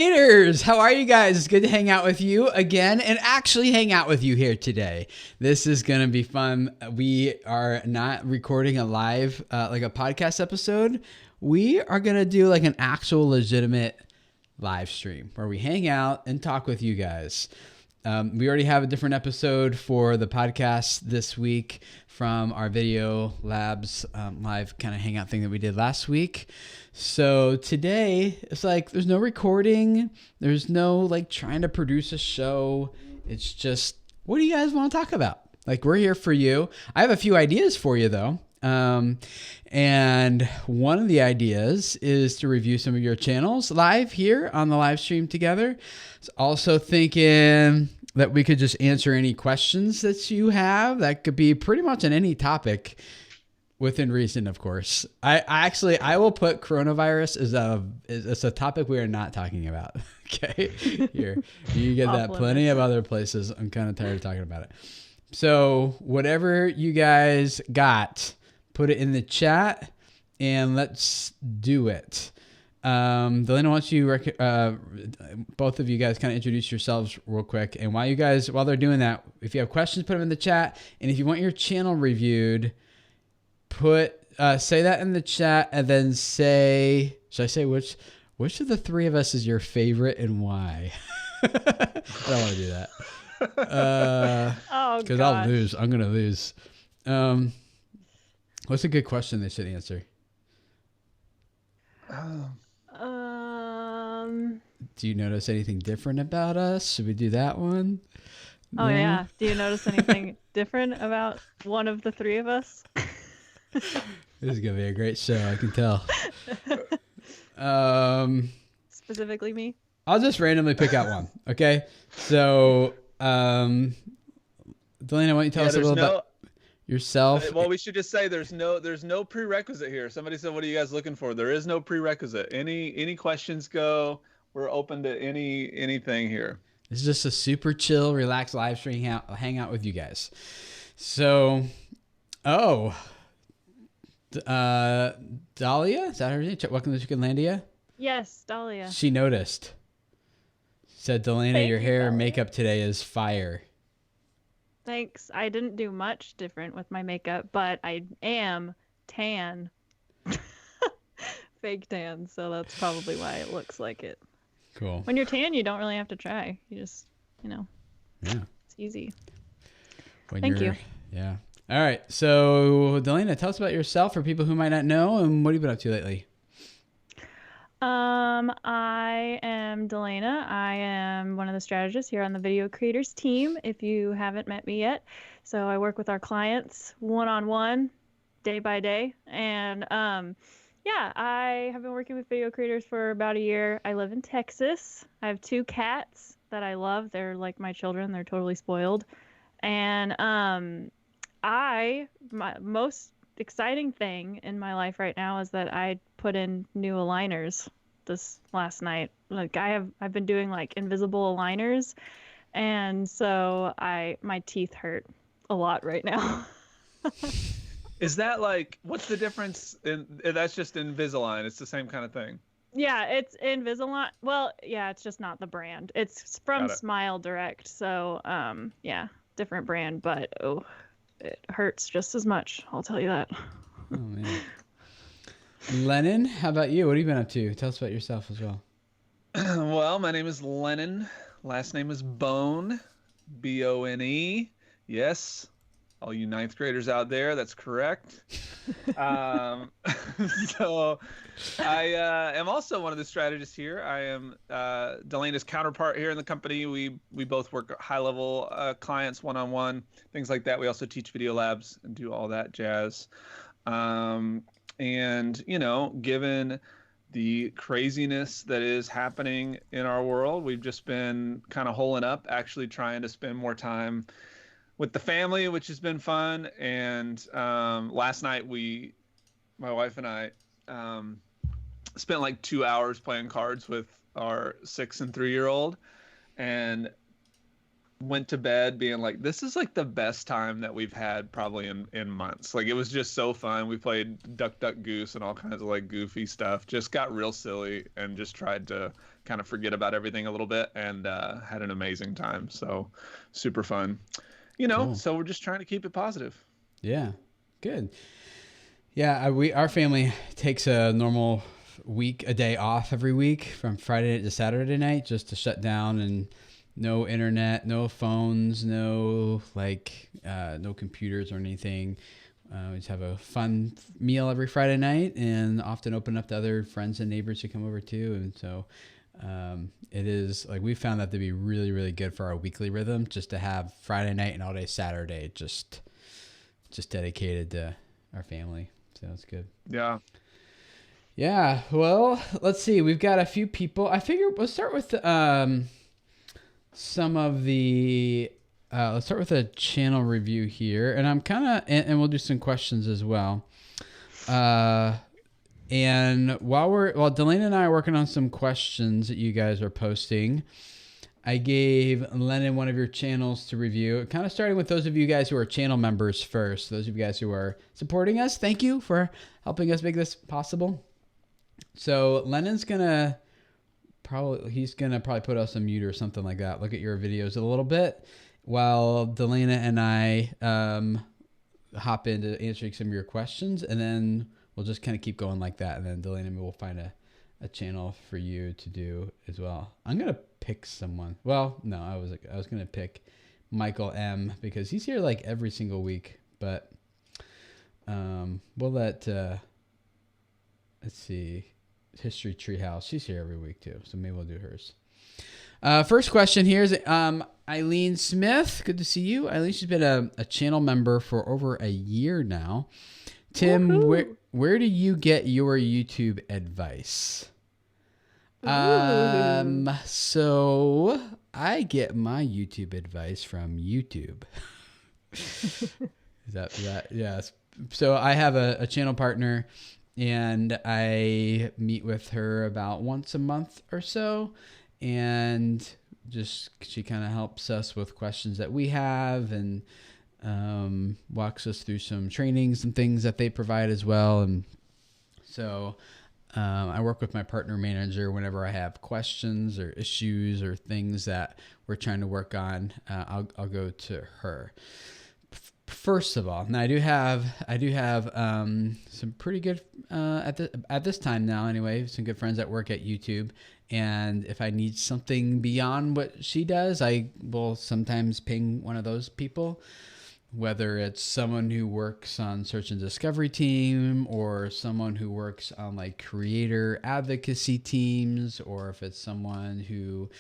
Haters, how are you guys? It's good to hang out with you again and actually hang out with you here today. This is going to be fun. We are not recording a live, like a podcast episode. We are going to do like an actual legitimate live stream where we hang out and talk with you guys. We already have a different episode for the podcast this week from our Video Labs live kind of hangout thing that we did last week. So today it's like there's no recording, there's no like trying to produce a show. It's just, what do you guys want to talk about? Like, we're here for you. I have a few ideas for you though. And one of the ideas is to review some of your channels live here on the live stream together. Also thinking that we could just answer any questions that you have. That could be pretty much on any topic within reason, of course. I will put coronavirus as a topic we are not talking about. Okay. Here, you get that plenty of other places. I'm kind of tired of talking about it. So whatever you guys got, put it in the chat and let's do it. Delana, why don't you both of you guys kind of introduce yourselves real quick. And while they're doing that, if you have questions, put them in the chat. And if you want your channel reviewed, say that in the chat and then should I say which of the three of us is your favorite and why? I don't want to do that. Because I'll lose. I'm going to lose. What's a good question they should answer? Do you notice anything different about us? Should we do that one? Oh, no? Yeah. Do you notice anything different about one of the three of us? This is going to be a great show, I can tell. Specifically me? I'll just randomly pick out one, okay? So, Delana, why don't you tell us a little about yourself? Well, we should just say there's no prerequisite here. Somebody said, what are you guys looking for? There is no prerequisite. Any questions go. We're open to anything here. This is just a super chill, relaxed live stream hangout with you guys. So, Dahlia, is that her name? Welcome to Chickenlandia. Yes, Dahlia. She noticed. Said, Delana, your hair and makeup today is fire. Thanks. I didn't do much different with my makeup, but I am tan. Fake tan, so that's probably why it looks like it. Cool. When you're tan, you don't really have to try. You just, Yeah. It's easy. Thank you. Yeah. All right. So, Delana, tell us about yourself for people who might not know, and what have you been up to lately? I am Delana. I am one of the strategists here on the Video Creators team, if you haven't met me yet. So I work with our clients one-on-one, day by day. And I have been working with video creators for about a year. I live in Texas. I have 2 cats that I love. They're like my children. They're totally spoiled. And my most exciting thing in my life right now is that I put in new aligners this last night. Like I've been doing like invisible aligners, and so my teeth hurt a lot right now. Is that like, what's the difference that's just Invisalign? It's the same kind of thing. Yeah, it's Invisalign. Well, yeah, it's just not the brand. It's from Smile Direct. So, different brand, but it hurts just as much. I'll tell you that. Oh, man. Lennon, how about you? What have you been up to? Tell us about yourself as well. Well, my name is Lennon. Last name is Bone. Bone. Yes. All you 9th graders out there, that's correct. So I am also one of the strategists here. I am Delana's counterpart here in the company. We both work high-level clients one-on-one, things like that. We also teach video labs and do all that jazz. And, given the craziness that is happening in our world, we've just been kind of holing up, actually trying to spend more time with the family, which has been fun. And last night my wife and I spent like 2 hours playing cards with our 6 and 3-year-old, and went to bed being like, this is like the best time that we've had probably in months. Like, it was just so fun. We played Duck Duck Goose and all kinds of like goofy stuff. Just got real silly and just tried to kind of forget about everything a little bit, and had an amazing time. So super fun. Cool. So we're just trying to keep it positive. Yeah. Good. Yeah, our family takes a normal a day off every week from Friday night to Saturday night, just to shut down, and no internet, no phones, no computers or anything. We just have a fun meal every Friday night, and often open up to other friends and neighbors who come over too. And so it is like, we found that to be really, really good for our weekly rhythm, just to have Friday night and all day Saturday just dedicated to our family. So it's good. Yeah. Yeah. Well, let's see. We've got a few people. I figure let's start with some of the. Let's start with a channel review here, and I'm kind of, and we'll do some questions as well. And while Delaney and I are working on some questions that you guys are posting, I gave Lennon one of your channels to review, kind of starting with those of you guys who are channel members first. Those of you guys who are supporting us, thank you for helping us make this possible. So Lennon's gonna probably put us on mute or something like that. Look at your videos a little bit while Delana and I hop into answering some of your questions, and then we'll just kind of keep going like that. And then Delana and me will find a channel for you to do as well. I'm gonna pick someone. Well, no, I was gonna pick Michael M, because he's here like every single week. But we'll let let's see, History Treehouse. She's here every week too, so maybe we'll do hers. First question here is Eileen Smith. Good to see you, Eileen. She's been a channel member for over a year now. Tim, where do you get your YouTube advice? So I get my YouTube advice from YouTube. Is that yes. So I have a channel partner, and I meet with her about once a month or so, and she kind of helps us with questions that we have, and walks us through some trainings and things that they provide as well. And so I work with my partner manager whenever I have questions or issues or things that we're trying to work on. I'll go to her. First of all, now I do have some pretty good at this time now anyway, some good friends that work at YouTube, and if I need something beyond what she does, I will sometimes ping one of those people, whether it's someone who works on search and discovery team, or someone who works on like creator advocacy teams, or if it's someone who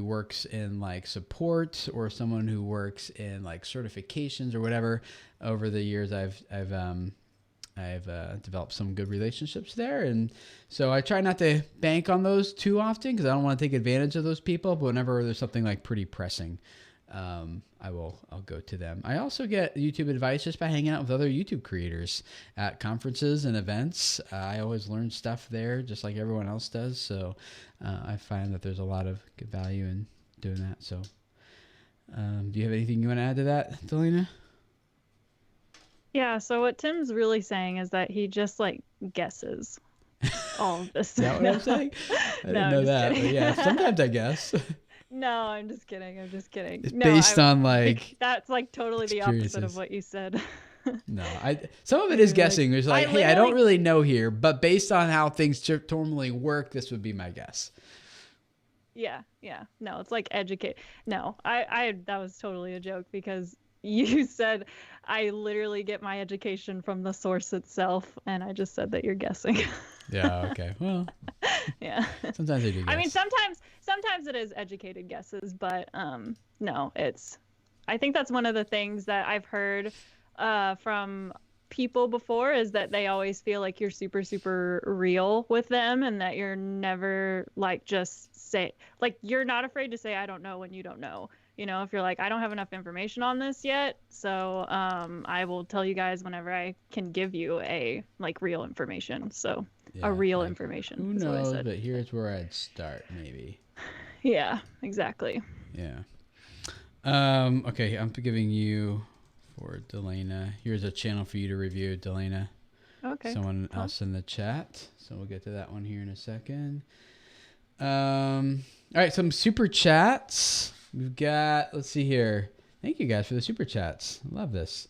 works in like support, or someone who works in like certifications or whatever. Over the years, I've developed some good relationships there, and so I try not to bank on those too often, because I don't want to take advantage of those people. But whenever there's something like pretty pressing, I'll go to them. I also get YouTube advice just by hanging out with other YouTube creators at conferences and events. I always learn stuff there, just like everyone else does. So I find that there's a lot of good value in doing that. So do you have anything you want to add to that, Delina? Yeah, so what Tim's really saying is that he just like guesses all of this. Is that what I'm saying? I didn't know that. But yeah, sometimes I guess. No, I'm just kidding. It's based on like that's like totally the opposite of what you said. No, some of it is guessing. There's like, hey, I don't really know here, but based on how things normally work, this would be my guess. Yeah. No, it's like educate. No, I that was totally a joke, because you said I literally get my education from the source itself, and I just said that you're guessing. Yeah, okay. Well, yeah. Sometimes I do guess. I mean, sometimes it is educated guesses, but no, I think that's one of the things that I've heard from people before, is that they always feel like you're super, super real with them, and that you're never like you're not afraid to say I don't know when you don't know. You know, if you're like, I don't have enough information on this yet, so I will tell you guys whenever I can give you a like real information. So yeah, a real like, information. Who knows? But here's where I'd start, maybe. Yeah, exactly. Yeah. Okay, I'm giving you for Delana. Here's a channel for you to review, Delana. Okay. Someone else in the chat. So we'll get to that one here in a second. All right, some super chats. We've got, let's see here. Thank you guys for the super chats. Love this.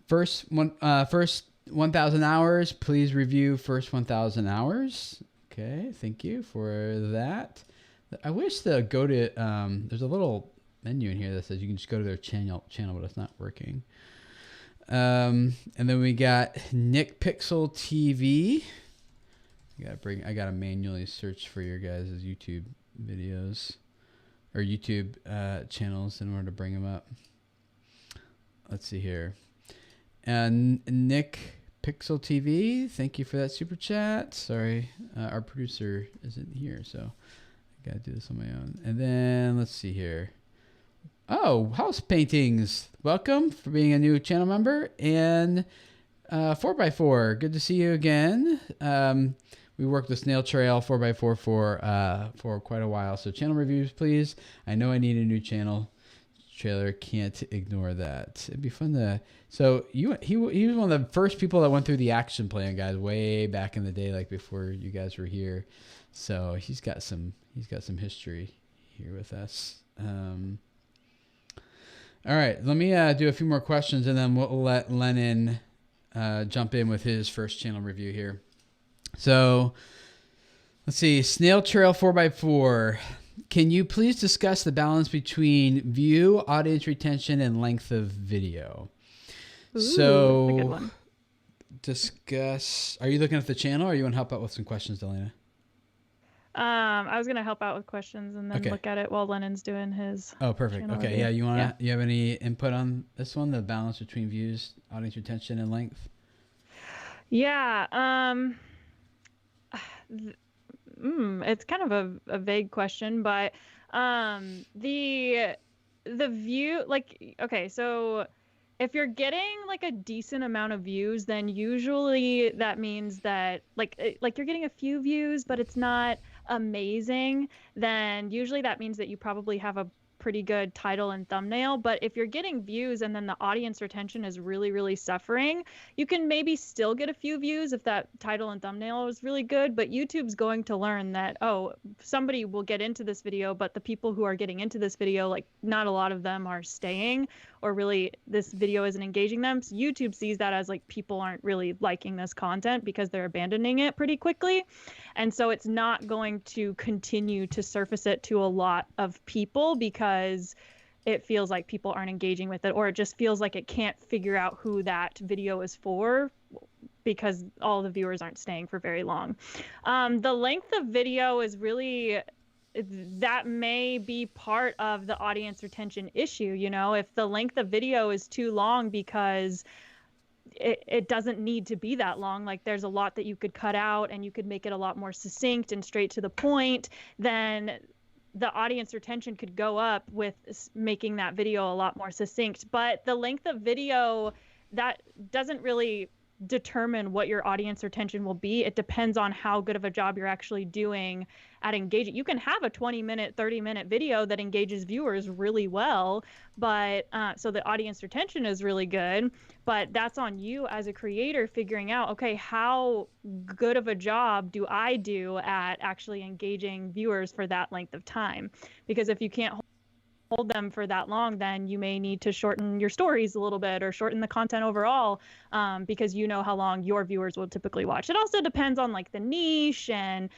First 1,000 hours. Please review first 1,000 hours. Okay, thank you for that. I wish the go to there's a little menu in here that says you can just go to their channel, but it's not working. And then we got Nick Pixel TV. I gotta manually search for your guys' YouTube videos or YouTube channels in order to bring them up. Let's see here. And Nick Pixel TV, thank you for that super chat. Sorry, our producer isn't here, so I gotta do this on my own. And then let's see here. Oh, House Paintings, welcome for being a new channel member. And 4x4, good to see you again. We worked with Snail Trail 4x4 for quite a while. So channel reviews, please. I know I need a new channel trailer. Can't ignore that. It'd be fun to. So he was one of the first people that went through the action plan, guys, way back in the day, like before you guys were here. So he's got some history here with us. All right, let me do a few more questions, and then we'll let Lennon jump in with his first channel review here. So let's see, Snail Trail 4x4. Can you please discuss the balance between view, audience retention, and length of video? Ooh, so that's a good one. Discuss. Are you looking at the channel, or you want to help out with some questions, Delana? I was gonna help out with questions and then look at it while Lennon's doing his. Oh, perfect. channel Okay, review. yeah. You have any input on this one? The balance between views, audience retention, and length. Yeah. It's kind of a vague question, but the view, like, okay, so if you're getting like a decent amount of views, then usually that means that like you're getting a few views, but it's not amazing, then usually that means that you probably have a pretty good title and thumbnail. But if you're getting views and then the audience retention is really, really suffering, you can maybe still get a few views if that title and thumbnail is really good. But YouTube's going to learn that, oh, somebody will get into this video, but the people who are getting into this video, like not a lot of them are staying, or really this video isn't engaging them. So YouTube sees that as like people aren't really liking this content because they're abandoning it pretty quickly. And so it's not going to continue to surface it to a lot of people because it feels like people aren't engaging with it, or it just feels like it can't figure out who that video is for because all the viewers aren't staying for very long. The length of video is really, that may be part of the audience retention issue. You know, if the length of video is too long because it doesn't need to be that long, like there's a lot that you could cut out and you could make it a lot more succinct and straight to the point, then the audience retention could go up with making that video a lot more succinct. But the length of video, that doesn't really determine what your audience retention will be. It depends on how good of a job you're actually doing at engaging. You can have a 20-minute, 30-minute video that engages viewers really well, but so the audience retention is really good, but that's on you as a creator figuring out, okay, how good of a job do I do at actually engaging viewers for that length of time? Because if you can't hold them for that long, then you may need to shorten your stories a little bit or shorten the content overall, because you know how long your viewers will typically watch. It also depends on like the niche and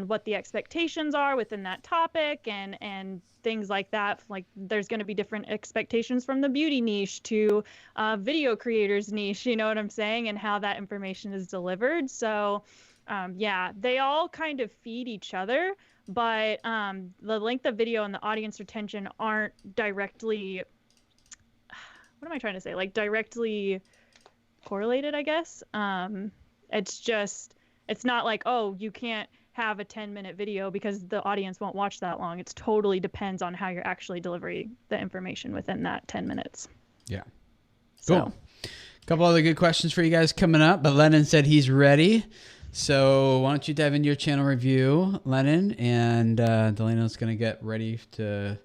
what the expectations are within that topic and things like that. Like there's going to be different expectations from the beauty niche to video creators niche, you know what I'm saying, and how that information is delivered. So yeah, they all kind of feed each other. But the length of video and the audience retention aren't directly, what am I trying to say? Like directly correlated, I guess. It's just, it's not like, oh, you can't have a 10-minute video because the audience won't watch that long. It totally depends on how you're actually delivering the information within that 10 minutes. Yeah. So. Cool. A couple other good questions for you guys coming up, but Lennon said he's ready. So why don't you dive into your channel review, Lennon, and Delano's going to get ready to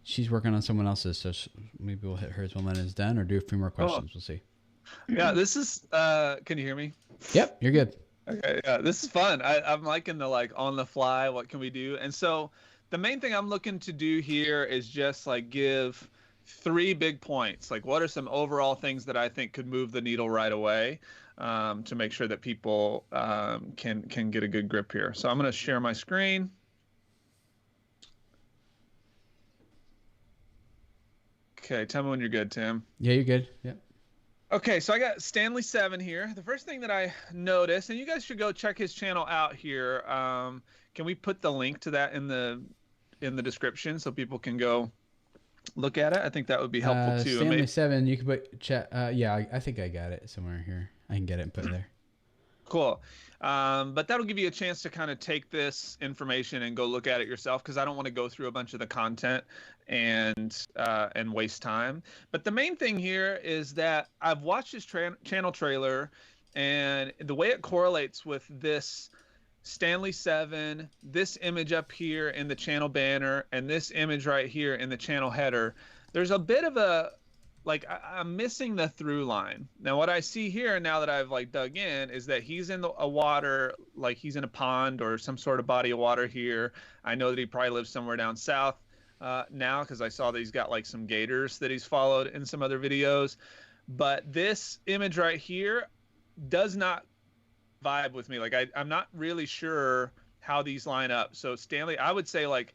she's working on someone else's, so maybe we'll hit hers when Lena's done, or do a few more questions. We'll see. Yeah, this is. Can you hear me? Yep, you're good. Okay, yeah, this is fun. I'm liking the like on the fly. What can we do? And so, the main thing I'm looking to do here is just like give 3 big points. Like, what are some overall things that I think could move the needle right away, to make sure that people can get a good grip here. So I'm going to share my screen. Okay, tell me when you're good, Tim. Yeah, you're good. Yep. Okay, so I got Stanley 7 here. The first thing that I noticed, and you guys should go check his channel out here. Can we put the link to that in the description so people can go look at it? I think that would be helpful too. Stanley 7, you can put chat. Yeah, I think I got it somewhere here. I can get it and put it there. Cool. But that'll give you a chance to kind of take this information and go look at it yourself, because I don't want to go through a bunch of the content and waste time. But the main thing here is that I've watched his channel trailer, and the way it correlates with this Stanley 7, this image up here in the channel banner, and this image right here in the channel header, there's a bit of a, like, I'm missing the through line. Now, what I see here now that I've like dug in is that he's in a water, like he's in a pond or some sort of body of water here. I know that he probably lives somewhere down south now, because I saw that he's got like some gators that he's followed in some other videos. But this image right here does not vibe with me. Like I'm not really sure how these line up. So Stanley, I would say like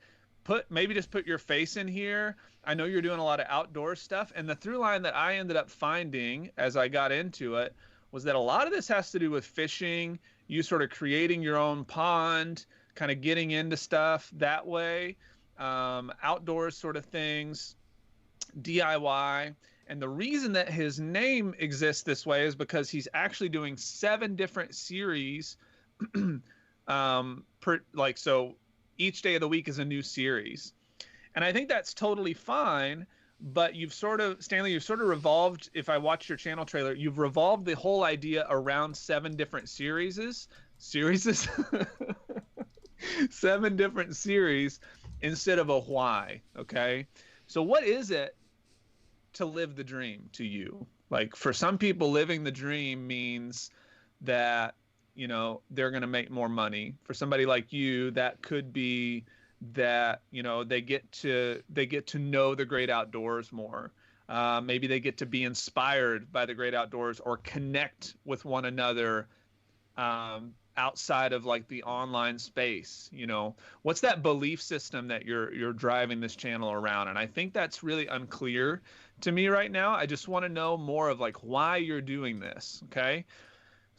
maybe just put your face in here. I know you're doing a lot of outdoor stuff, and the through line that I ended up finding as I got into it was that a lot of this has to do with fishing, you sort of creating your own pond, kind of getting into stuff that way, outdoors sort of things, DIY. And the reason that his name exists this way is because he's actually doing 7 different series, so each day of the week is a new series. And I think that's totally fine, but Stanley, you've sort of revolved, if I watch your channel trailer, you've revolved the whole idea around 7 different series, 7 different series instead of a why, okay? So what is it to live the dream to you? Like, for some people, living the dream means that, they're going to make more money. For somebody like you, that could be that, they get to know the great outdoors more. Maybe they get to be inspired by the great outdoors or connect with one another outside of like the online space. What's that belief system that you're driving this channel around? And I think that's really unclear to me right now. I just want to know more of like why you're doing this. Okay.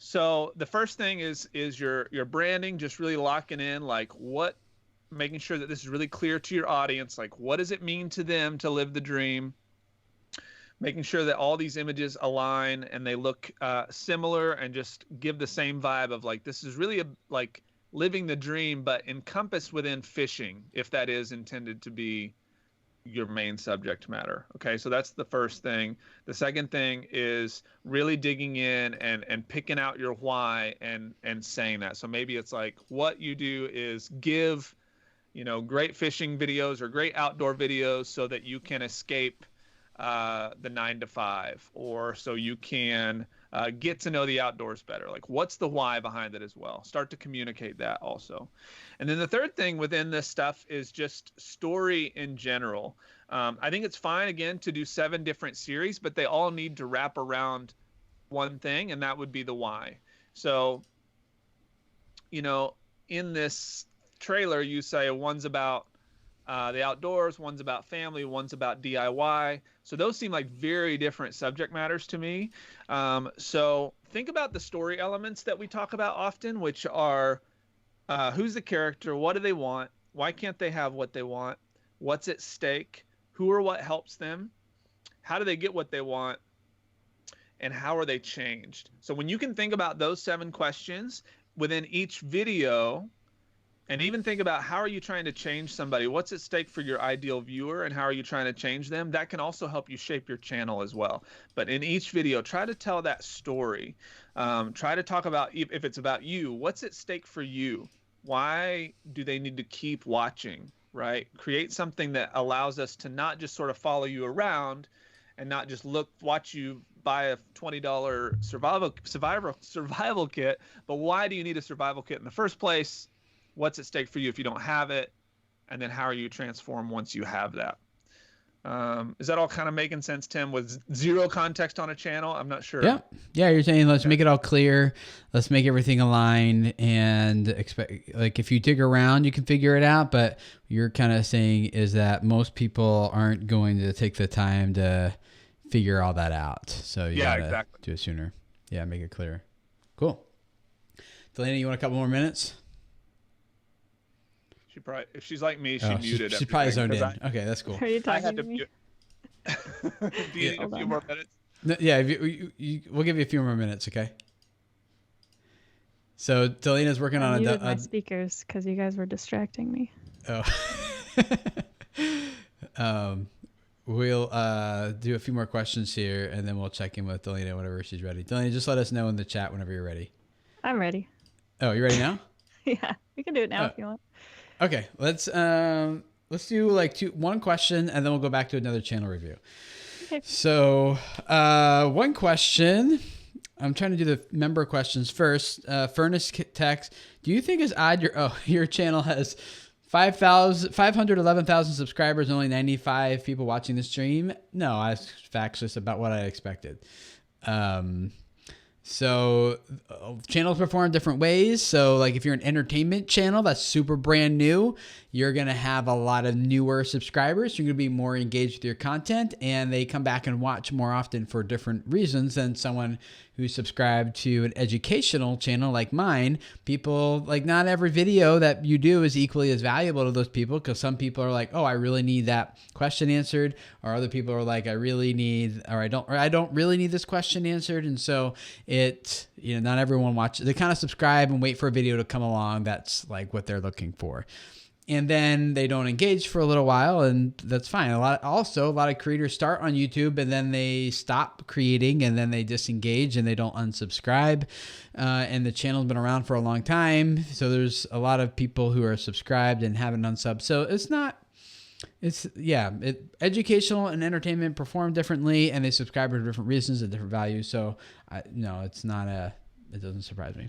So the first thing is your branding, just really locking in like making sure that this is really clear to your audience. Like, what does it mean to them to live the dream? Making sure that all these images align and they look similar and just give the same vibe of like, this is really like living the dream, but encompassed within fishing, if that is intended to be your main subject matter. Okay, so that's the first thing. The second thing is really digging in and picking out your why and saying that. So maybe it's like, what you do is give, great fishing videos or great outdoor videos so that you can escape the 9 to 5, or so you can get to know the outdoors better. Like, what's the why behind it as well? Start to communicate that also. And then the third thing within this stuff is just story in general. I think it's fine, again, to do 7 different series, but they all need to wrap around one thing, and that would be the why. So, in this trailer, you say one's about the outdoors, one's about family, one's about DIY. So those seem like very different subject matters to me. So think about the story elements that we talk about often, which are who's the character, what do they want, why can't they have what they want, what's at stake, who or what helps them, how do they get what they want, and how are they changed? So when you can think about those 7 questions within each video, and even think about how are you trying to change somebody, what's at stake for your ideal viewer, and how are you trying to change them, that can also help you shape your channel as well. But in each video, try to tell that story. Try to talk about, if it's about you, what's at stake for you? Why do they need to keep watching? right? Create something that allows us to not just sort of follow you around and not just watch you buy a $20 survival kit, but why do you need a survival kit in the first place? What's at stake for you if you don't have it? And then how are you transformed once you have that? Is that all kind of making sense, Tim, with zero context on a channel? I'm not sure. Yeah, you're saying let's make it all clear, let's make everything aligned, and expect, like, if you dig around you can figure it out, but you're kind of saying is that most people aren't going to take the time to figure all that out, so you gotta exactly. do it sooner. Yeah, make it clear. Cool. Delana, you want a couple more minutes? She probably, if she's like me, she muted. She probably zoned in. Okay, that's cool. Are you talking to me? Do you need a few more minutes? No, yeah, we'll give you a few more minutes, okay? So Delena's working on muted my speakers because you guys were distracting me. Oh. We'll do a few more questions here, and then we'll check in with Delana whenever she's ready. Delana, just let us know in the chat whenever you're ready. I'm ready. Oh, you ready now? Yeah, we can do it now if you want. Okay, let's do like one question, and then we'll go back to another channel review. Okay. So one question. I'm trying to do the member questions first. Furnace Text, do you think it's odd your channel has 511,000 subscribers and only 95 people watching the stream? No, that's facts, just about what I expected. So channels perform different ways. So like if you're an entertainment channel that's super brand new, you're going to have a lot of newer subscribers. You're going to be more engaged with your content, and they come back and watch more often for different reasons than someone who's subscribed to an educational channel like mine. People, like, not every video that you do is equally as valuable to those people, because some people are like, oh, I really need that question answered, or other people are like, I don't really need this question answered. And so not everyone watches. They kind of subscribe and wait for a video to come along that's like what they're looking for. And then they don't engage for a little while, and that's fine. A lot of creators start on YouTube and then they stop creating, and then they disengage and they don't unsubscribe. And the channel's been around for a long time, so there's a lot of people who are subscribed and haven't unsub. So educational and entertainment perform differently, and they subscribe for different reasons and different values. So no, it doesn't surprise me.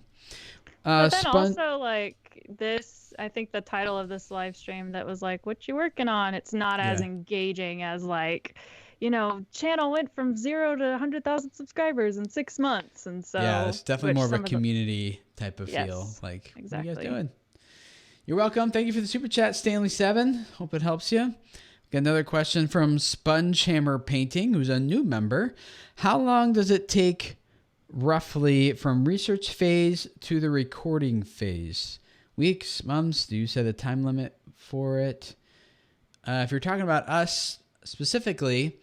But then also, like, this, I think the title of this live stream that was like, what you working on? It's not as engaging as, like, channel went from 0 to 100,000 subscribers in 6 months. And so yeah, it's definitely more of a community type of feel. Like, exactly. What are you guys doing? You're welcome. Thank you for the super chat, Stanley7. Hope it helps you. Got another question from Spongehammer Painting, who's a new member. How long does it take roughly from research phase to the recording phase? Weeks, months? Do you set a time limit for it? If you're talking about us specifically,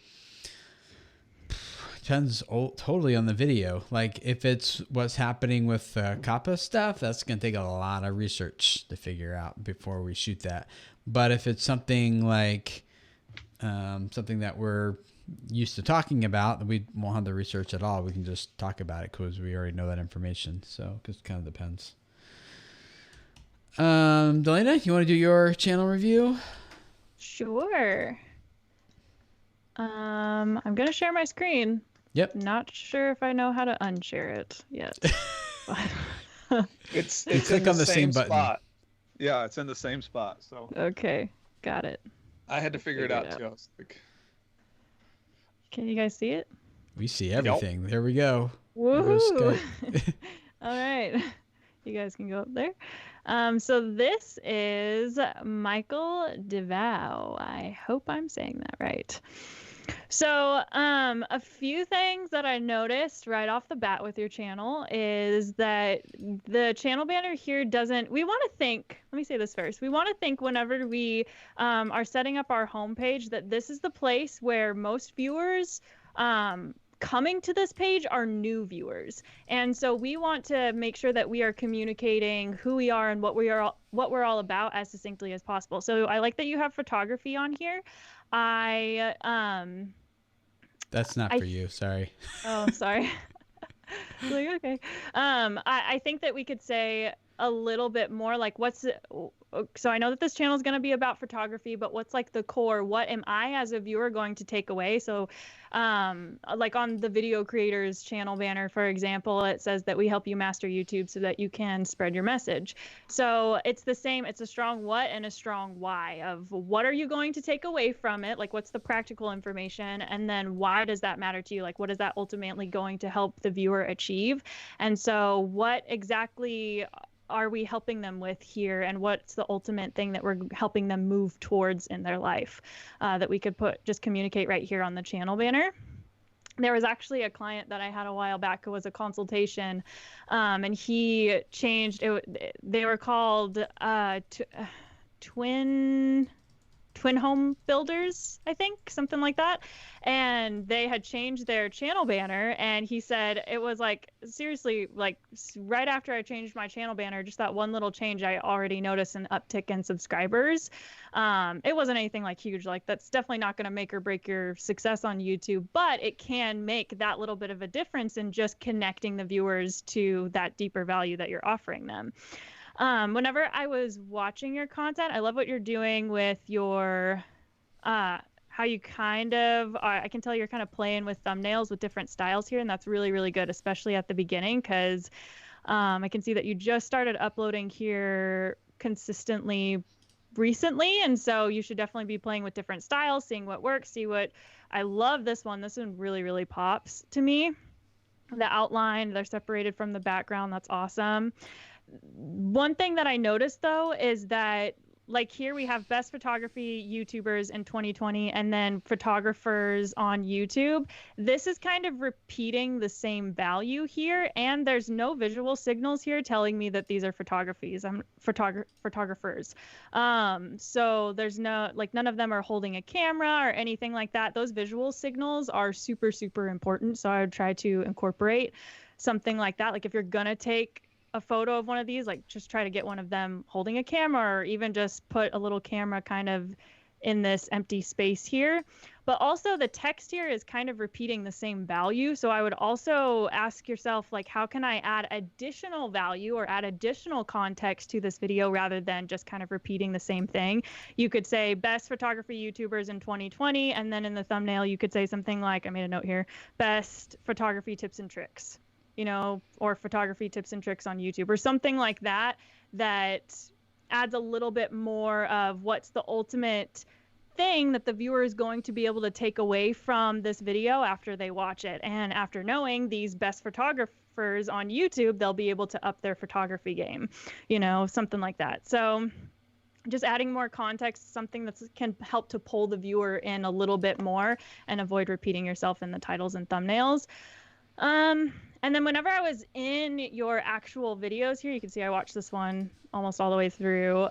depends totally on the video. Like, if it's what's happening with Kappa stuff, that's going to take a lot of research to figure out before we shoot that. But if it's something like something that we're used to talking about, we won't have the research at all. We can just talk about it because we already know that information. So it kind of depends. Delana, you want to do your channel review? Sure. I'm going to share my screen. Yep. Not sure if I know how to unshare it yet. It's click on the same button. Spot. Yeah, it's in the same spot. So okay, got it. I had to figure it out too. I was like, can you guys see it? We see everything. Yep. There we go. Woohoo! All right, you guys can go up there. So this is Michael DeVow. I hope I'm saying that right. So a few things that I noticed right off the bat with your channel is that the channel banner here let me say this first. We want to think whenever we are setting up our homepage that this is the place where most viewers coming to this page are new viewers. And so we want to make sure that we are communicating who we are and what we're all about as succinctly as possible. So I like that you have photography on here. That's not for you. Sorry. Oh, sorry. Like, okay. I think that we could say a little bit more like so I know that this channel is going to be about photography, but what's like the core? What am I as a viewer going to take away? So like on the video creators channel banner, for example, it says that we help you master YouTube so that you can spread your message. So it's the same. It's a strong what and a strong why of what are you going to take away from it? Like what's the practical information? And then why does that matter to you? Like what is that ultimately going to help the viewer achieve? And so what exactly are we helping them with here, and what's the ultimate thing that we're helping them move towards in their life that we could just communicate right here on the channel banner. There was actually a client that I had a while back who was a consultation, and he changed it. They were called twin home builders, I think, something like that. And they had changed their channel banner, and he said it was like, seriously, like right after I changed my channel banner, just that one little change, I already noticed an uptick in subscribers. It wasn't anything like huge, like that's definitely not going to make or break your success on YouTube, but it can make that little bit of a difference in just connecting the viewers to that deeper value that you're offering them. Whenever I was watching your content, I love what you're doing with your, how you kind of, I can tell you're kind of playing with thumbnails with different styles here, and that's really, really good, especially at the beginning, because I can see that you just started uploading here consistently recently, and so you should definitely be playing with different styles, seeing what works, I love this one. This one really, really pops to me. The outline, they're separated from the background. That's awesome. One thing that I noticed though is that like here we have best photography YouTubers in 2020 and then photographers on YouTube. This is kind of repeating the same value here, and there's no visual signals here telling me that these are photographers. So there's no, like none of them are holding a camera or anything like that. Those visual signals are super, super important. So I would try to incorporate something like that. Like if you're gonna take a photo of one of these, like just try to get one of them holding a camera, or even just put a little camera kind of in this empty space here. But also the text here is kind of repeating the same value. So I would also ask yourself, like, how can I add additional value or add additional context to this video rather than just kind of repeating the same thing? You could say best photography YouTubers in 2020, and then in the thumbnail you could say something like, I made a note here, best photography tips and tricks, you know, or photography tips and tricks on YouTube, or something like that, that adds a little bit more of what's the ultimate thing that the viewer is going to be able to take away from this video after they watch it. And after knowing these best photographers on YouTube, they'll be able to up their photography game, you know, something like that. So just adding more context, something that can help to pull the viewer in a little bit more and avoid repeating yourself in the titles and thumbnails. And then whenever I was in your actual videos here, you can see I watched this one almost all the way through.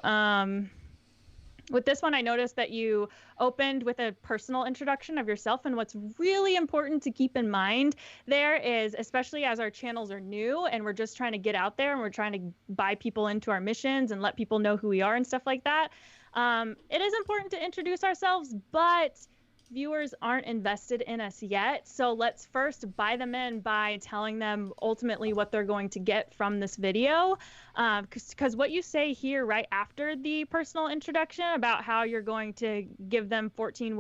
With this one, I noticed that you opened with a personal introduction of yourself. And what's really important to keep in mind there is, especially as our channels are new and we're just trying to get out there and we're trying to buy people into our missions and let people know who we are and stuff like that, it is important to introduce ourselves, but viewers aren't invested in us yet. So let's first buy them in by telling them ultimately what they're going to get from this video. Because what you say here right after the personal introduction about how you're going to give them 14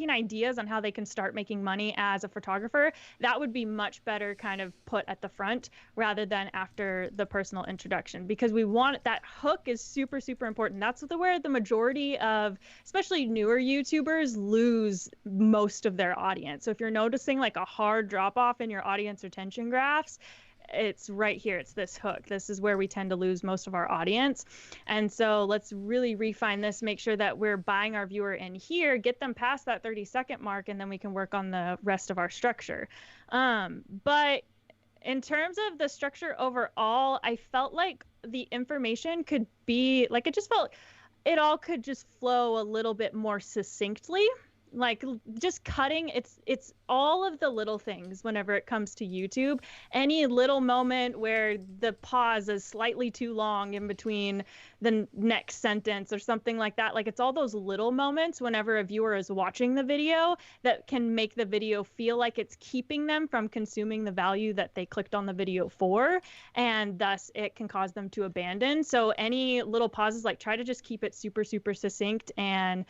ideas on how they can start making money as a photographer, that would be much better kind of put at the front rather than after the personal introduction, because we want that hook is super, super important. That's where the majority of, especially newer YouTubers, lose most of their audience. So if you're noticing like a hard drop off in your audience retention graphs, it's right here. It's this hook. This is where we tend to lose most of our audience. And so let's really refine this, make sure that we're buying our viewer in here, get them past that 30-second mark, and then we can work on the rest of our structure. But in terms of the structure overall, I felt like the information could be like, it just felt it all could just flow a little bit more succinctly. Like just cutting, it's all of the little things whenever it comes to YouTube. Any little moment where the pause is slightly too long in between the next sentence or something like that. Like, it's all those little moments whenever a viewer is watching the video that can make the video feel like it's keeping them from consuming the value that they clicked on the video for, and thus it can cause them to abandon. So any little pauses, like, try to just keep it super, super succinct and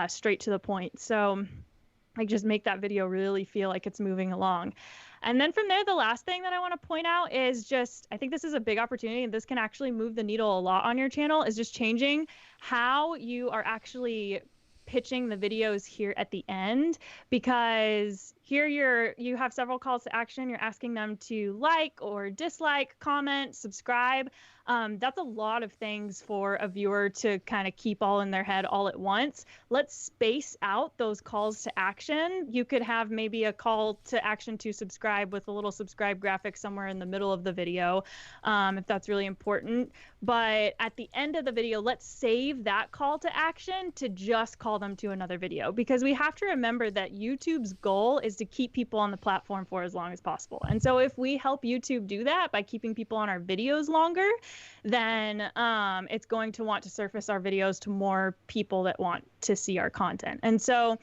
straight to the point. So like, just make that video really feel like it's moving along. And then from there, the last thing that I want to point out is just, I think this is a big opportunity, and this can actually move the needle a lot on your channel, is just changing how you are actually pitching the videos here at the end, because here you have several calls to action. You're asking them to like or dislike, comment, subscribe. That's a lot of things for a viewer to kind of keep all in their head all at once. Let's space out those calls to action. You could have maybe a call to action to subscribe with a little subscribe graphic somewhere in the middle of the video, if that's really important. But at the end of the video, let's save that call to action to just call them to another video, because we have to remember that YouTube's goal is to keep people on the platform for as long as possible. And so if we help YouTube do that by keeping people on our videos longer, then it's going to want to surface our videos to more people that want to see our content. And so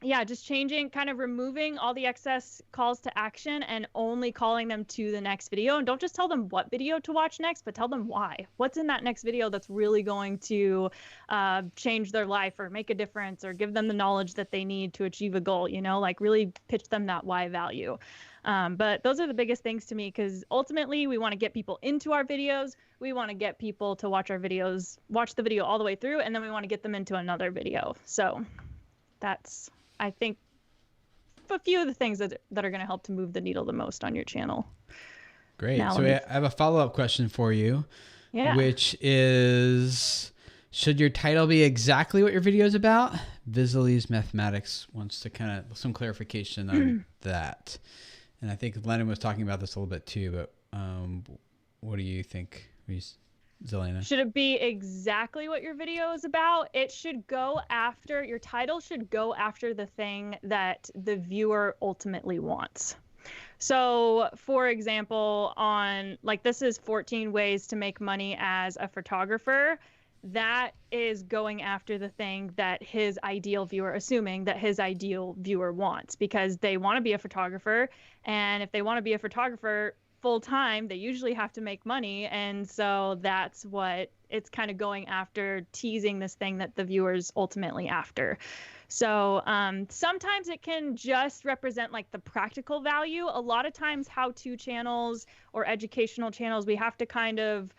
yeah, just changing, kind of removing all the excess calls to action and only calling them to the next video. And don't just tell them what video to watch next, but tell them why. What's in that next video that's really going to change their life or make a difference or give them the knowledge that they need to achieve a goal, you know, like really pitch them that why value. But those are the biggest things to me, because ultimately we want to get people into our videos. We want to get people to watch our videos, watch the video all the way through, and then we want to get them into another video. So that's, I think, a few of the things that are going to help to move the needle the most on your channel. Great. So I have a follow-up question for you, which is, should your title be exactly what your video is about? Visualese Mathematics wants to kind of some clarification on that. And I think Lennon was talking about this a little bit too, but what do you think, Zelena? Should it be exactly what your video is about? It should go after, your title should go after the thing that the viewer ultimately wants. So for example, on like, this is 14 ways to make money as a photographer. That is going after the thing that his ideal viewer, assuming that his ideal viewer wants, because they want to be a photographer. And if they want to be a photographer full time, they usually have to make money. And so that's what it's kind of going after, teasing this thing that the viewer's ultimately after. So sometimes it can just represent like the practical value. A lot of times how-to channels or educational channels, we have to kind of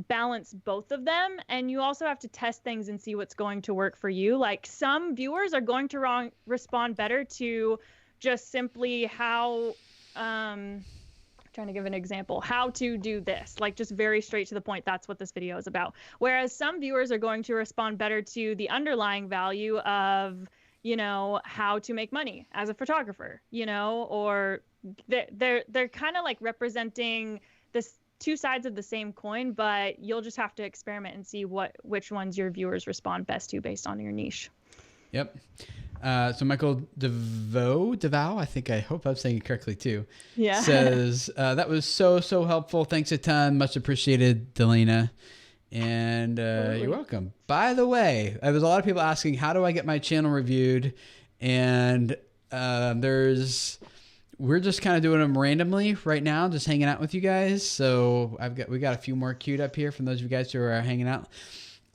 balance both of them. And you also have to test things and see what's going to work for you. Like, some viewers are going to respond better to just simply how, trying to give an example, how to do this, like just very straight to the point. That's what this video is about. Whereas some viewers are going to respond better to the underlying value of, you know, how to make money as a photographer, you know, or they're kind of like representing this two sides of the same coin, but you'll just have to experiment and see which ones your viewers respond best to based on your niche. Yep. So Michael DeVoe, I hope I'm saying it correctly too. Yeah. Says, that was so helpful. Thanks a ton. Much appreciated, Delana. And you're welcome. By the way, there's a lot of people asking, how do I get my channel reviewed? And we're just kind of doing them randomly right now, just hanging out with you guys. So we got a few more queued up here from those of you guys who are hanging out.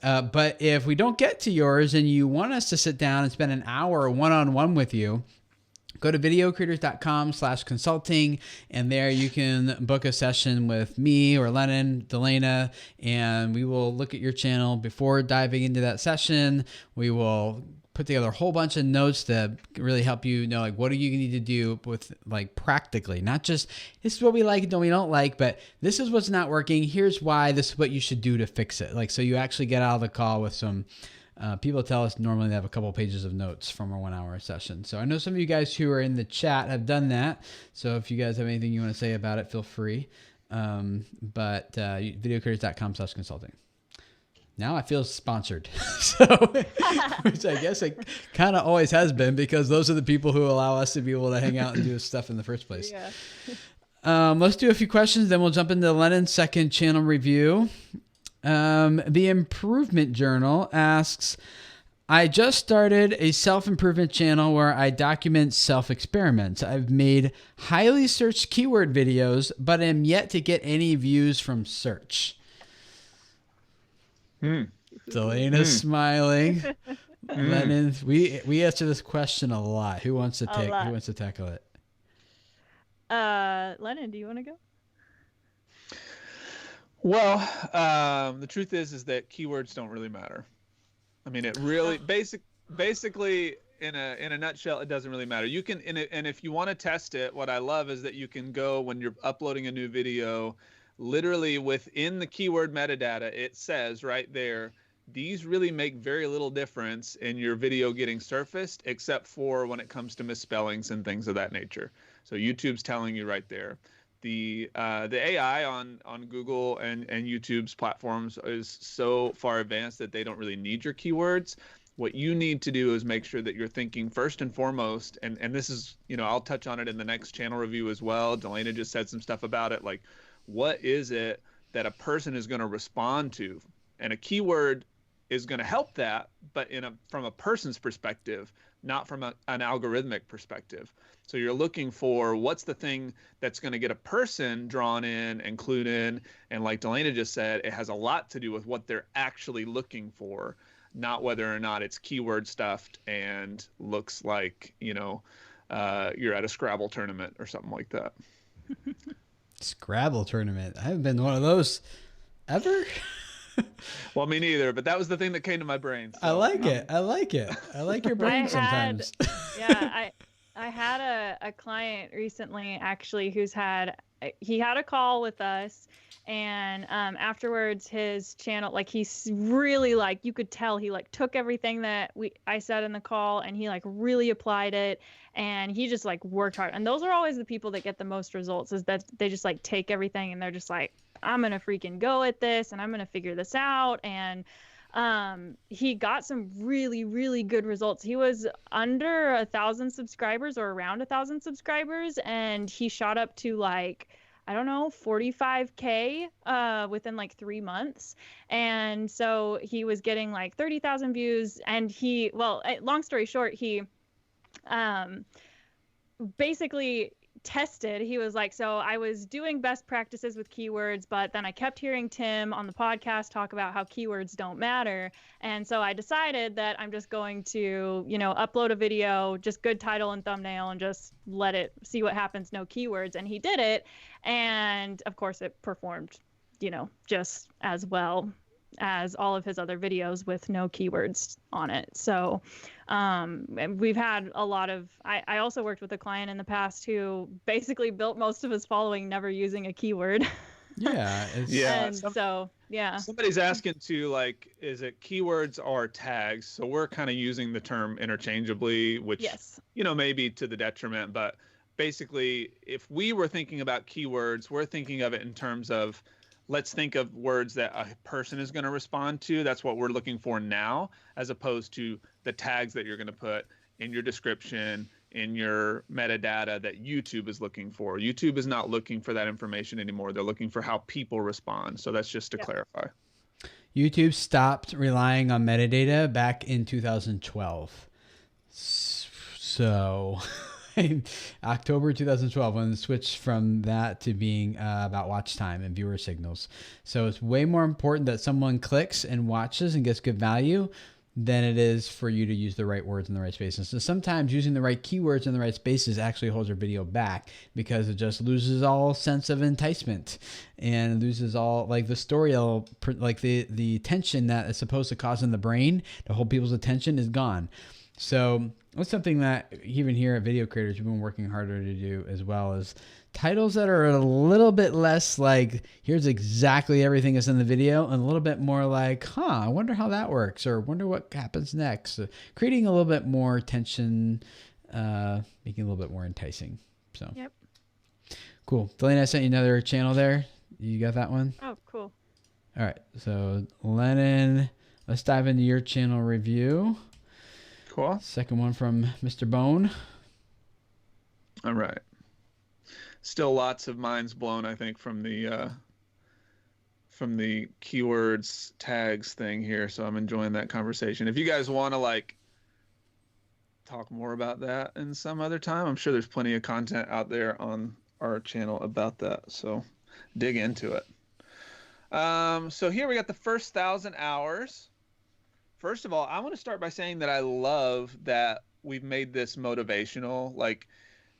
But if we don't get to yours and you want us to sit down and spend an hour one-on-one with you, go to videocreators.com/consulting, and there you can book a session with me or Lennon, Delana, and we will look at your channel before diving into that session. We will put together a whole bunch of notes to really help you know, like, what do you need to do with, like, practically, not just this is what we like and we don't like, but this is what's not working. Here's why. This is what you should do to fix it. Like, so you actually get out of the call with some people tell us normally they have a couple pages of notes from our 1 hour session. So I know some of you guys who are in the chat have done that. So if you guys have anything you want to say about it, feel free. Videocreators.com/consulting. Now I feel sponsored. So, which I guess it kind of always has been, because those are the people who allow us to be able to hang out and do stuff in the first place. Yeah. Let's do a few questions, then we'll jump into Lennon's second channel review. The Improvement Journal asks, I just started a self-improvement channel where I document self-experiments. I've made highly searched keyword videos, but am yet to get any views from search. Delena's smiling. Lennon, we answer this question a lot. Who wants to tackle it? Lennon, do you want to go? Well, the truth is that keywords don't really matter. I mean, it really basically in a nutshell, it doesn't really matter. You can and if you want to test it, what I love is that you can go when you're uploading a new video, literally within the keyword metadata, it says right there, these really make very little difference in your video getting surfaced, except for when it comes to misspellings and things of that nature. So YouTube's telling you right there. The AI on Google and YouTube's platforms is so far advanced that they don't really need your keywords. What you need to do is make sure that you're thinking first and foremost, and this is, I'll touch on it in the next channel review as well. Delana just said some stuff about it, like what is it that a person is going to respond to? And a keyword is going to help that, but from a person's perspective, not from an algorithmic perspective. So you're looking for what's the thing that's going to get a person drawn in and clued in. And like Delana just said, it has a lot to do with what they're actually looking for, not whether or not it's keyword stuffed and looks like, you're at a Scrabble tournament or something like that. Scrabble tournament. I haven't been to one of those ever. Well, me neither, but that was the thing that came to my brain. So. I like it. I like your brain sometimes. I had a client recently actually he had a call with us, and afterwards his channel, like he's really you could tell he took everything that I said in the call and he really applied it, and he just worked hard. And those are always the people that get the most results, is that they just take everything and they're just I'm gonna freaking go at this and I'm gonna figure this out. And he got some really, really good results. He was under 1,000 subscribers or around 1,000 subscribers, and he shot up to 45K within 3 months. And so he was getting 30,000 views, and long story short, he basically tested. He was so I was doing best practices with keywords, but then I kept hearing Tim on the podcast talk about how keywords don't matter. And so I decided that I'm just going to, upload a video, just good title and thumbnail, and just let it see what happens, no keywords. And he did it. And of course it performed, just as well as all of his other videos with no keywords on it. So we've had a lot of, I also worked with a client in the past who basically built most of his following never using a keyword. Yeah. And somebody's asking too, is it keywords or tags? So we're kind of using the term interchangeably, which, yes, maybe to the detriment, but basically if we were thinking about keywords, we're thinking of it in terms of, let's think of words that a person is going to respond to. That's what we're looking for now, as opposed to the tags that you're going to put in your description, in your metadata that YouTube is looking for. YouTube is not looking for that information anymore. They're looking for how people respond. So that's just to clarify. YouTube stopped relying on metadata back in 2012. So October 2012, when it switched from that to being about watch time and viewer signals. So it's way more important that someone clicks and watches and gets good value than it is for you to use the right words in the right spaces. So sometimes using the right keywords in the right spaces actually holds your video back, because it just loses all sense of enticement and loses all the story, the tension that is supposed to cause in the brain to hold people's attention is gone. So that's something that even here at Video Creators, we've been working harder to do as well, is titles that are a little bit less here's exactly everything that's in the video, and a little bit more I wonder how that works, or wonder what happens next. So creating a little bit more tension, making it a little bit more enticing. So yep. Cool. Delana, I sent you another channel there. You got that one? Oh, cool. All right. So Lennon, let's dive into your channel review. Cool. Second one from Mr. Bone. All right. Still lots of minds blown, I think, from the keywords tags thing here. So I'm enjoying that conversation. If you guys want to like talk more about that in some other time, I'm sure there's plenty of content out there on our channel about that. So dig into it. So here we got the first 1,000 hours. First of all, I want to start by saying that I love that we've made this motivational. Like,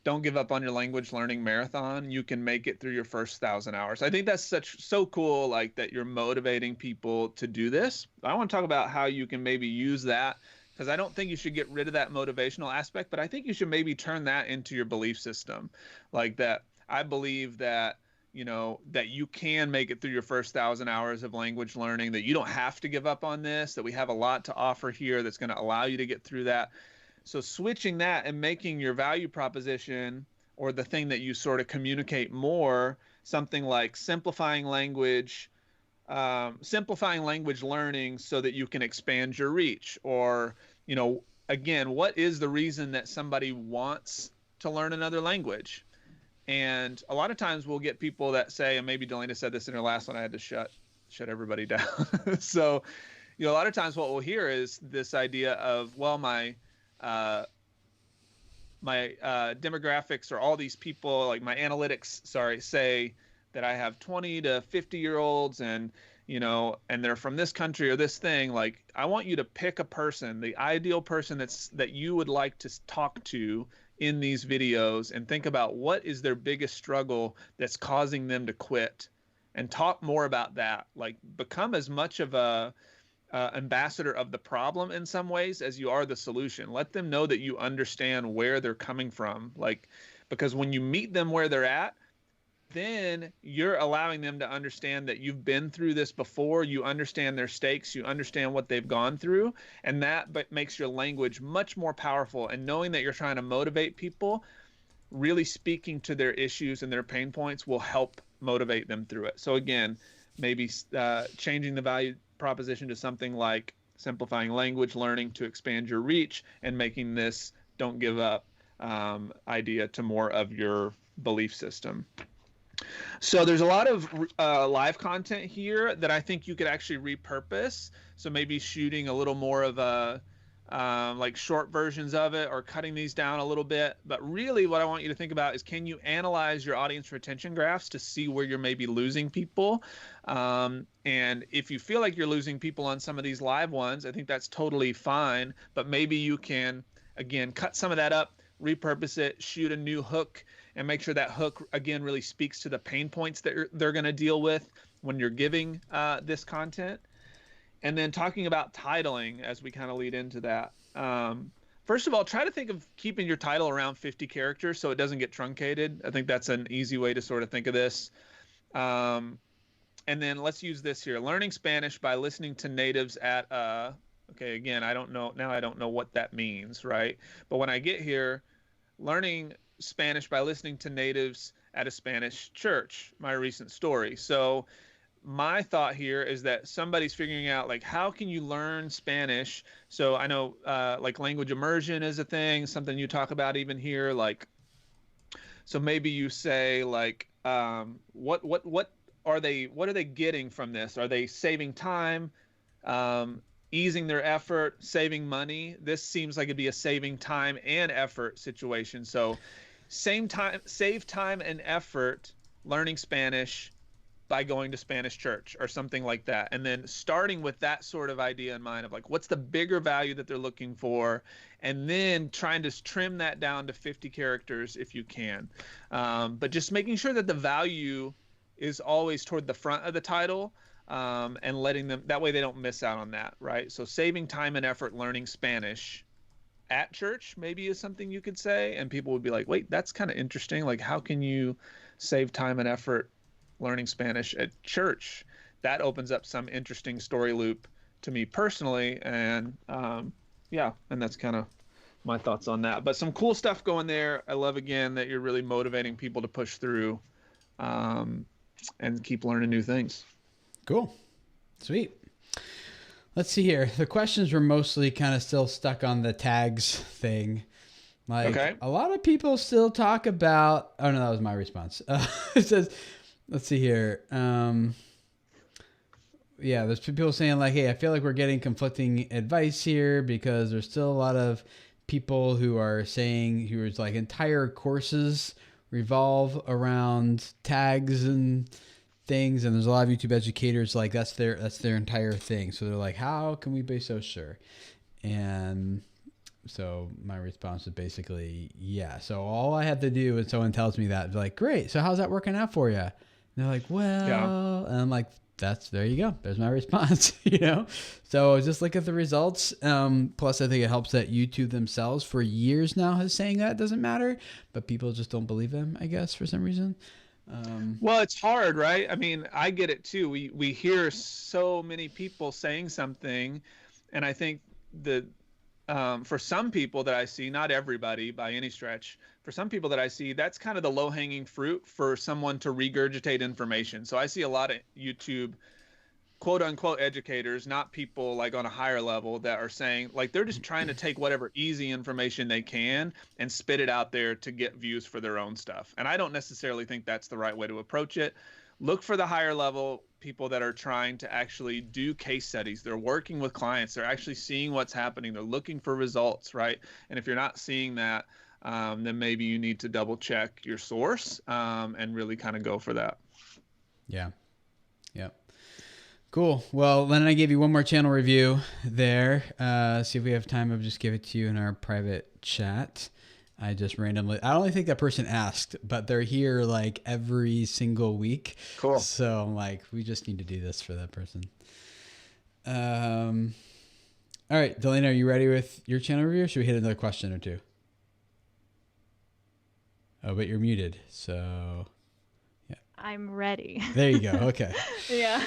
don't give up on your language learning marathon. You can make it through your first 1,000 hours. I think that's so cool, like that you're motivating people to do this. I want to talk about how you can maybe use that, because I don't think you should get rid of that motivational aspect, but I think you should maybe turn that into your belief system. Like that, I believe that, you know, that you can make it through your first 1,000 hours of language learning, that you don't have to give up on this, that we have a lot to offer here that's going to allow you to get through that. So switching that and making your value proposition, or the thing that you sort of communicate more, something like simplifying language learning so that you can expand your reach. Or, you know, again, what is the reason that somebody wants to learn another language? And a lot of times we'll get people that say, and maybe Delana said this in her last one, I had to shut everybody down. So, you know, a lot of times what we'll hear is this idea of, well, my demographics, or all these people, like my analytics, say that I have 20 to 50-year-olds, and, you know, and they're from this country or this thing. Like, I want you to pick a person, the ideal person that you would like to talk to in these videos, and think about what is their biggest struggle that's causing them to quit, and talk more about that. Like, become as much of a ambassador of the problem in some ways as you are the solution. Let them know that you understand where they're coming from. Like, because when you meet them where they're at, then you're allowing them to understand that you've been through this before, you understand their stakes, you understand what they've gone through, and that makes your language much more powerful. And knowing that you're trying to motivate people, really speaking to their issues and their pain points will help motivate them through it. So again, maybe changing the value proposition to something like simplifying language learning to expand your reach, and making this don't give up idea to more of your belief system. So there's a lot of live content here that I think you could actually repurpose. So maybe shooting a little more of a like short versions of it, or cutting these down a little bit. But really what I want you to think about is, can you analyze your audience retention graphs to see where you're maybe losing people? And if you feel like you're losing people on some of these live ones, I think that's totally fine. But maybe you can, again, cut some of that up, repurpose it, shoot a new hook, and make sure that hook, again, really speaks to the pain points that they're going to deal with when you're giving this content. And then talking about titling as we kind of lead into that. First of all, try to think of keeping your title around 50 characters so it doesn't get truncated. I think that's an easy way to sort of think of this. And then let's use this here. Learning Spanish by listening to natives at, okay, again, I don't know what that means, right? But when I get here, learning Spanish by listening to natives at a Spanish church, my recent story. So my thought here is that somebody's figuring out, like, how can you learn Spanish? So I know like language immersion is a thing, something you talk about even here. Like, so maybe you say like, what are they getting from this? Are they saving time, easing their effort, saving money? This seems like it'd be a saving time and effort situation. So save time and effort learning Spanish by going to Spanish church or something like that. And then starting with that sort of idea in mind of like, what's the bigger value that they're looking for? And then trying to trim that down to 50 characters if you can. But just making sure that the value is always toward the front of the title, and letting them, that way they don't miss out on that, right? So saving time and effort learning Spanish at church maybe is something you could say, and people would be like, wait, that's kind of interesting. Like, how can you save time and effort learning Spanish at church? That opens up some interesting story loop to me personally. And yeah, and that's kind of my thoughts on that. But some cool stuff going there. I love, again, that you're really motivating people to push through and keep learning new things. Cool. Sweet. Let's see here. The questions were mostly kind of still stuck on the tags thing. Like a lot of people still talk about, oh no, that was my response. It says, let's see here. Yeah, there's people saying like, hey, I feel like we're getting conflicting advice here because there's still a lot of people who are saying who's like entire courses revolve around tags and things, and there's a lot of YouTube educators like that's their entire thing. So they're like, how can we be so sure? And so my response is basically, yeah. So all I have to do when someone tells me that, they're like, great. So how's that working out for you? And they're like, well, and I'm like, there you go. There's my response, you know? So just look at the results. Plus I think it helps that YouTube themselves for years now has saying that it doesn't matter, but people just don't believe them, I guess, for some reason. Well, it's hard, right? I mean, I get it too. We hear so many people saying something, and I think that for some people that I see, not everybody by any stretch, for some people that I see, that's kind of the low-hanging fruit for someone to regurgitate information. So I see a lot of YouTube quote-unquote educators, not people like on a higher level, that are saying like they're just trying to take whatever easy information they can and spit it out there to get views for their own stuff. And I don't necessarily think that's the right way to approach it. Look for the higher level people that are trying to actually do case studies. They're working with clients. They're actually seeing what's happening. They're looking for results, right? And if you're not seeing that, then maybe you need to double check your source and really kind of go for that. Yeah. Yep. Cool. Well, Len and I gave you one more channel review there. See if we have time. I'll just give it to you in our private chat. I just randomly, I don't even think that person asked, but they're here like every single week. Cool. So I'm like, we just need to do this for that person. All right, Delana, are you ready with your channel review? Or should we hit another question or two? Oh, but you're muted. So yeah. I'm ready. There you go. Okay. Yeah.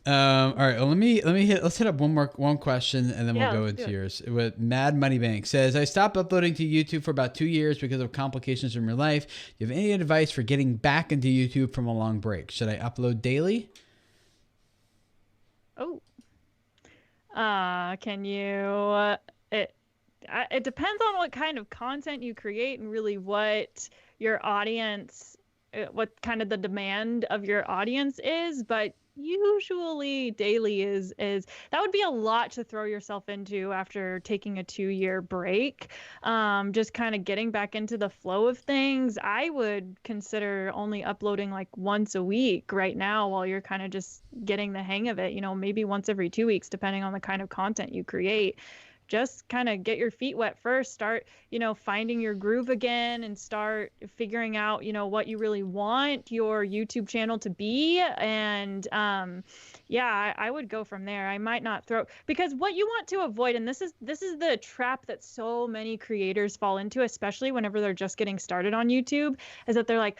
All right. Well, let's hit up one question and then we'll go let's into do it. yours. With Mad Moneybank says, I stopped uploading to YouTube for about 2 years because of complications in real life. Do you have any advice for getting back into YouTube from a long break? Should I upload daily? Oh. Can you, it depends on what kind of content you create and really what your audience, what kind of the demand of your audience is, but usually daily is that would be a lot to throw yourself into after taking a 2-year break. Just kind of getting back into the flow of things. I would consider only uploading like once a week right now while you're kind of just getting the hang of it, you know, maybe once every 2 weeks, depending on the kind of content you create. Just kind of get your feet wet first, start, you know, finding your groove again and start figuring out, you know, what you really want your YouTube channel to be. And yeah, I would go from there. I might not throw, because what you want to avoid, and this is the trap that so many creators fall into, especially whenever they're just getting started on YouTube, is that they're like,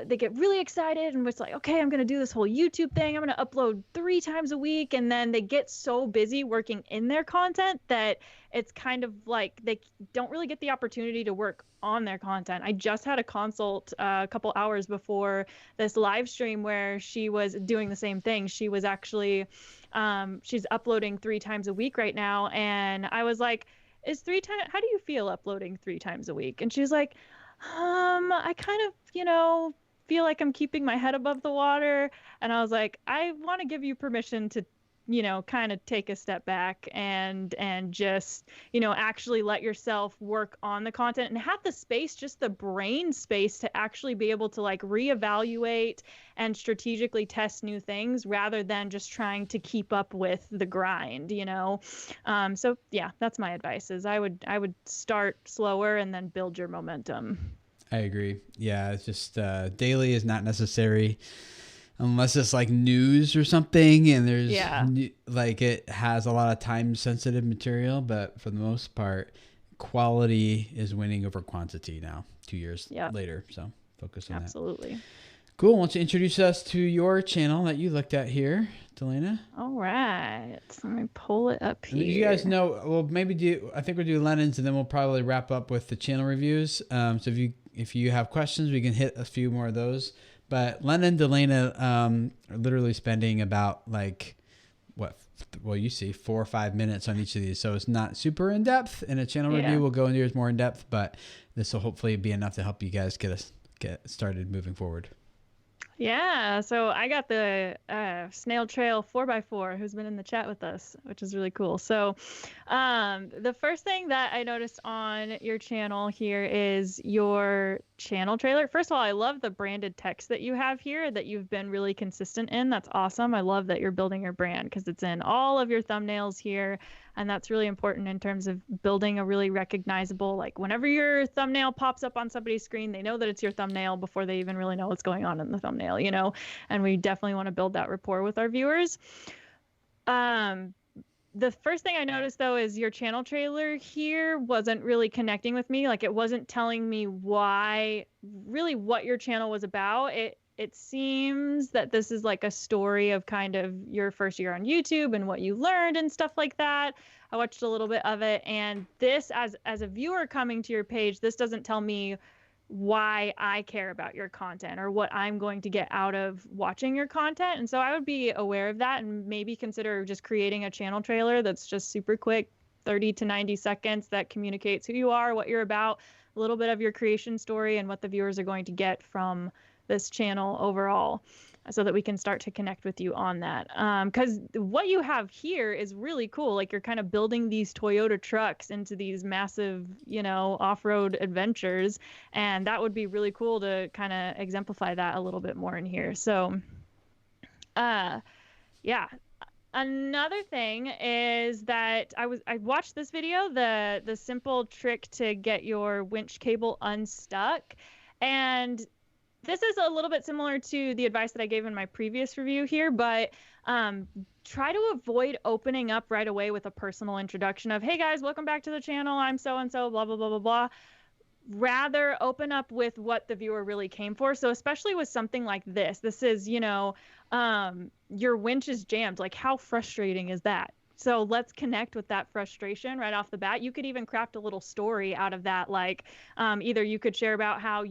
they get really excited and it's like, okay, I'm going to do this whole YouTube thing. I'm going to upload 3 times a week. And then they get so busy working in their content that it's kind of like they don't really get the opportunity to work on their content. I just had a consult a couple hours before this live stream where she was doing the same thing. She was actually, she's uploading 3 times a week right now. And I was like, how do you feel uploading 3 times a week? And she's like, I kind of, you know, feel like I'm keeping my head above the water. And I was like, I want to give you permission to, you know, kind of take a step back and just, you know, actually let yourself work on the content and have the space, just the brain space to actually be able to like reevaluate and strategically test new things rather than just trying to keep up with the grind, you know? So yeah, that's my advice is I would start slower and then build your momentum. I agree. Yeah. It's just, daily is not necessary. Unless it's like news or something and there's like it has a lot of time sensitive material, but for the most part, quality is winning over quantity now, 2 years later. So focus on that. Absolutely. Cool. Why don't you introduce us to your channel that you looked at here, Delana? All right. Let me pull it up here. You guys know, well, maybe I think we'll do Lennon's and then we'll probably wrap up with the channel reviews. So if you have questions, we can hit a few more of those. But Len and Delana are literally spending about like well, you see 4 or 5 minutes on each of these. So it's not super in depth. In a channel Yeah. review, we'll go into yours more in depth, but this will hopefully be enough to help you guys get started moving forward. Yeah, so I got the Snail Trail 4x4 who's been in the chat with us, which is really cool. So the first thing that I noticed on your channel here is your channel trailer. First of all, I love the branded text that you have here that you've been really consistent in. That's awesome. I love that you're building your brand because it's in all of your thumbnails here. And that's really important in terms of building a really recognizable, like whenever your thumbnail pops up on somebody's screen, they know that it's your thumbnail before they even really know what's going on in the thumbnail, you know? And we definitely want to build that rapport with our viewers. The first thing I noticed though is your channel trailer here wasn't really connecting with me. Like it wasn't telling me really what your channel was about. It seems that this is like a story of kind of your first year on YouTube and what you learned and stuff like that. I watched a little bit of it, and this, as a viewer coming to your page, this doesn't tell me why I care about your content or what I'm going to get out of watching your content. And so I would be aware of that and maybe consider just creating a channel trailer that's just super quick, 30 to 90 seconds, that communicates who you are, what you're about, a little bit of your creation story, and what the viewers are going to get from this channel overall, so that we can start to connect with you on that. Because what you have here is really cool. Like you're kind of building these Toyota trucks into these massive, you know, off-road adventures. And that would be really cool to kind of exemplify that a little bit more in here. So, yeah. Another thing is that I watched this video, the simple trick to get your winch cable unstuck. And this is a little bit similar to the advice that I gave in my previous review here, but try to avoid opening up right away with a personal introduction of, hey guys, welcome back to the channel. I'm so-and-so, blah, blah, blah, blah, blah. Rather open up with what the viewer really came for. So especially with something like this is, you know, your winch is jammed. Like how frustrating is that? So let's connect with that frustration right off the bat. You could even craft a little story out of that. Like either you could share about how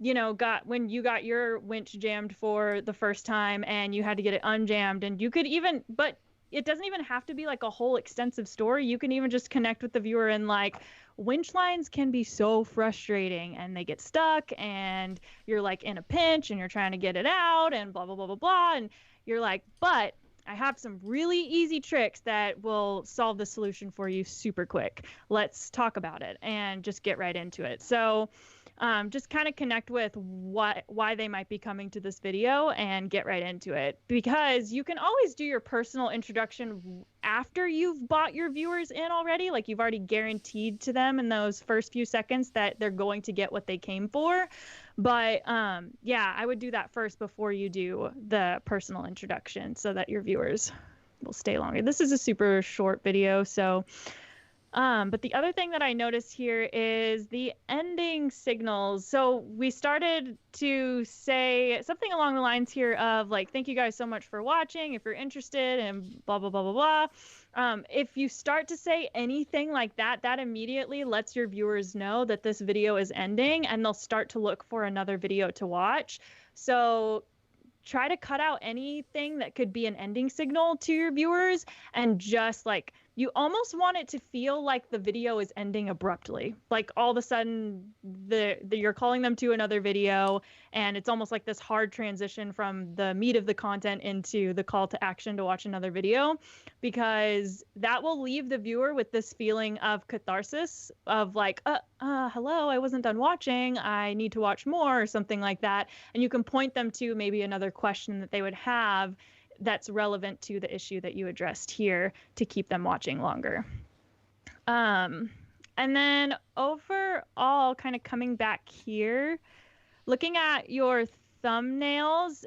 you know, when you got your winch jammed for the first time and you had to get it unjammed, and you could even, but it doesn't even have to be like a whole extensive story. You can even just connect with the viewer and like, winch lines can be so frustrating and they get stuck and you're like in a pinch and you're trying to get it out and blah, blah, blah, blah, blah. And you're like, but I have some really easy tricks that will solve the solution for you super quick. Let's talk about it and just get right into it. So just kind of connect with why they might be coming to this video and get right into it, because you can always do your personal introduction after you've bought your viewers in already. Like you've already guaranteed to them in those first few seconds that they're going to get what they came for. But yeah, I would do that first before you do the personal introduction so that your viewers will stay longer. This is a super short video, so but the other thing that I noticed here is the ending signals. So we started to say something along the lines here of like, thank you guys so much for watching. If you're interested and blah, blah, blah, blah, blah. If you start to say anything like that, that immediately lets your viewers know that this video is ending and they'll start to look for another video to watch. So try to cut out anything that could be an ending signal to your viewers, and just like, you almost want it to feel like the video is ending abruptly. Like all of a sudden you're calling them to another video, and it's almost like this hard transition from the meat of the content into the call to action to watch another video, because that will leave the viewer with this feeling of catharsis of like, hello, I wasn't done watching, I need to watch more, or something like that. And you can point them to maybe another question that they would have that's relevant to the issue that you addressed here to keep them watching longer. And then overall, kind of coming back here, looking at your thumbnails,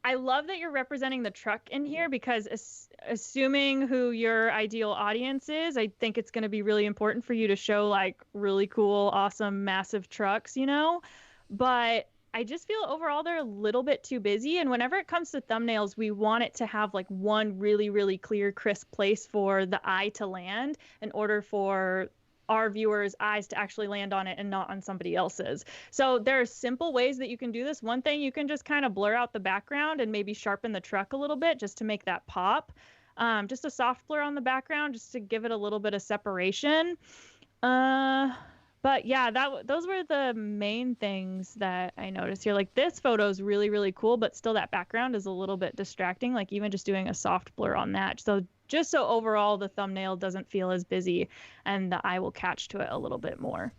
I love that you're representing the truck in here, because assuming who your ideal audience is, I think it's going to be really important for you to show like really cool, awesome, massive trucks, you know, but I just feel overall they're a little bit too busy. And whenever it comes to thumbnails, we want it to have like one really, really clear, crisp place for the eye to land in order for our viewers' eyes to actually land on it and not on somebody else's. So there are simple ways that you can do this. One thing, you can just kind of blur out the background and maybe sharpen the truck a little bit just to make that pop. Just a soft blur on the background just to give it a little bit of separation. But yeah, those were the main things that I noticed here. Like this photo is really, really cool, but still that background is a little bit distracting. Like even just doing a soft blur on that. So just so overall the thumbnail doesn't feel as busy and the eye will catch to it a little bit more.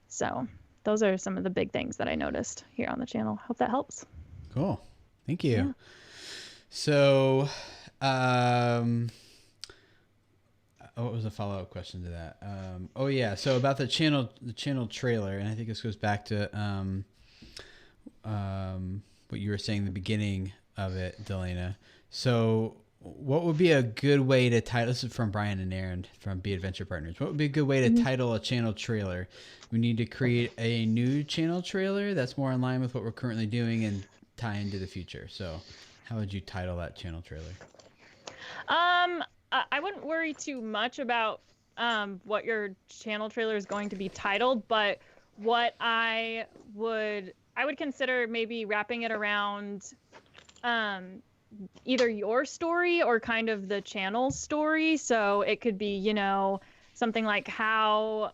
So those are some of the big things that I noticed here on the channel. Hope that helps. Cool. Thank you. Yeah. So, what was a follow-up question to that? Oh yeah. So about the channel trailer, and I think this goes back to what you were saying in the beginning of it, Delana. So what would be a good way to title? This is from Brian and Aaron from Be Adventure Partners. What would be a good way to title a channel trailer? We need to create a new channel trailer that's more in line with what we're currently doing and tie into the future. So how would you title that channel trailer? I wouldn't worry too much about what your channel trailer is going to be titled, but what I would consider maybe wrapping it around either your story or kind of the channel's story. So it could be, you know, something like why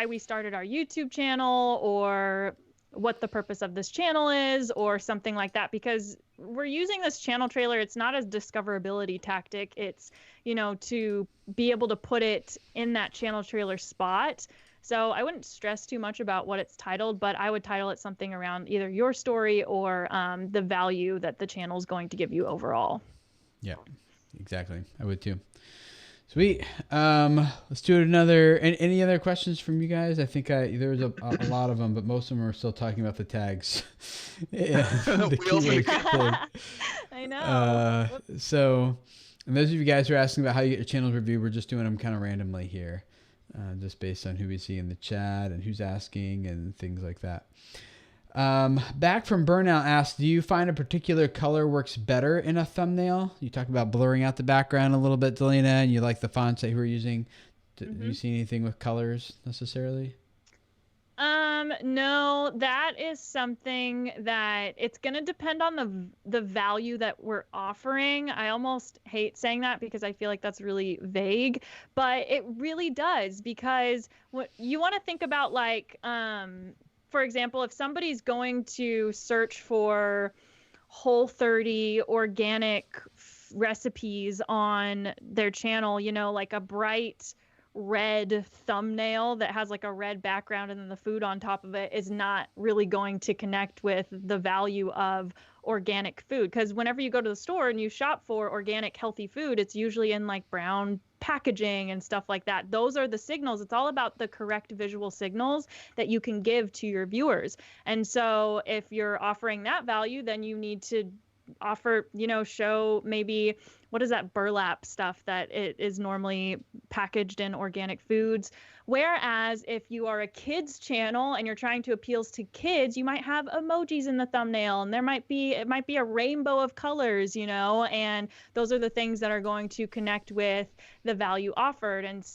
we started our YouTube channel, or what the purpose of this channel is, or something like that, because we're using this channel trailer. It's not a discoverability tactic. It's, you know, to be able to put it in that channel trailer spot. So I wouldn't stress too much about what it's titled, but I would title it something around either your story or the value that the channel is going to give you overall. Yeah, exactly. I would too. Sweet. Let's do another. Any other questions from you guys? I think there was a lot of them, but most of them are still talking about the tags. Yeah, the keyword thing. I know. So, and those of you guys who are asking about how you get your channels reviewed, we're just doing them kind of randomly here, just based on who we see in the chat and who's asking and things like that. Back from Burnout asked, do you find a particular color works better in a thumbnail? You talk about blurring out the background a little bit, Delana, and you like the fonts that you were using. Do you see anything with colors necessarily? No, that is something that it's going to depend on the value that we're offering. I almost hate saying that because I feel like that's really vague, but it really does, because what you want to think about, like, for example, if somebody's going to search for Whole30 organic recipes on their channel, you know, like a bright red thumbnail that has like a red background and then the food on top of it is not really going to connect with the value of organic food. Because whenever you go to the store and you shop for organic, healthy food, it's usually in like brown packaging and stuff like that. Those are the signals. It's all about the correct visual signals that you can give to your viewers. And so if you're offering that value, then you need to offer, you know, show maybe, what is that burlap stuff that it is normally packaged in organic foods. Whereas if you are a kids channel and you're trying to appeal to kids, you might have emojis in the thumbnail, and it might be a rainbow of colors, you know, and those are the things that are going to connect with the value offered. And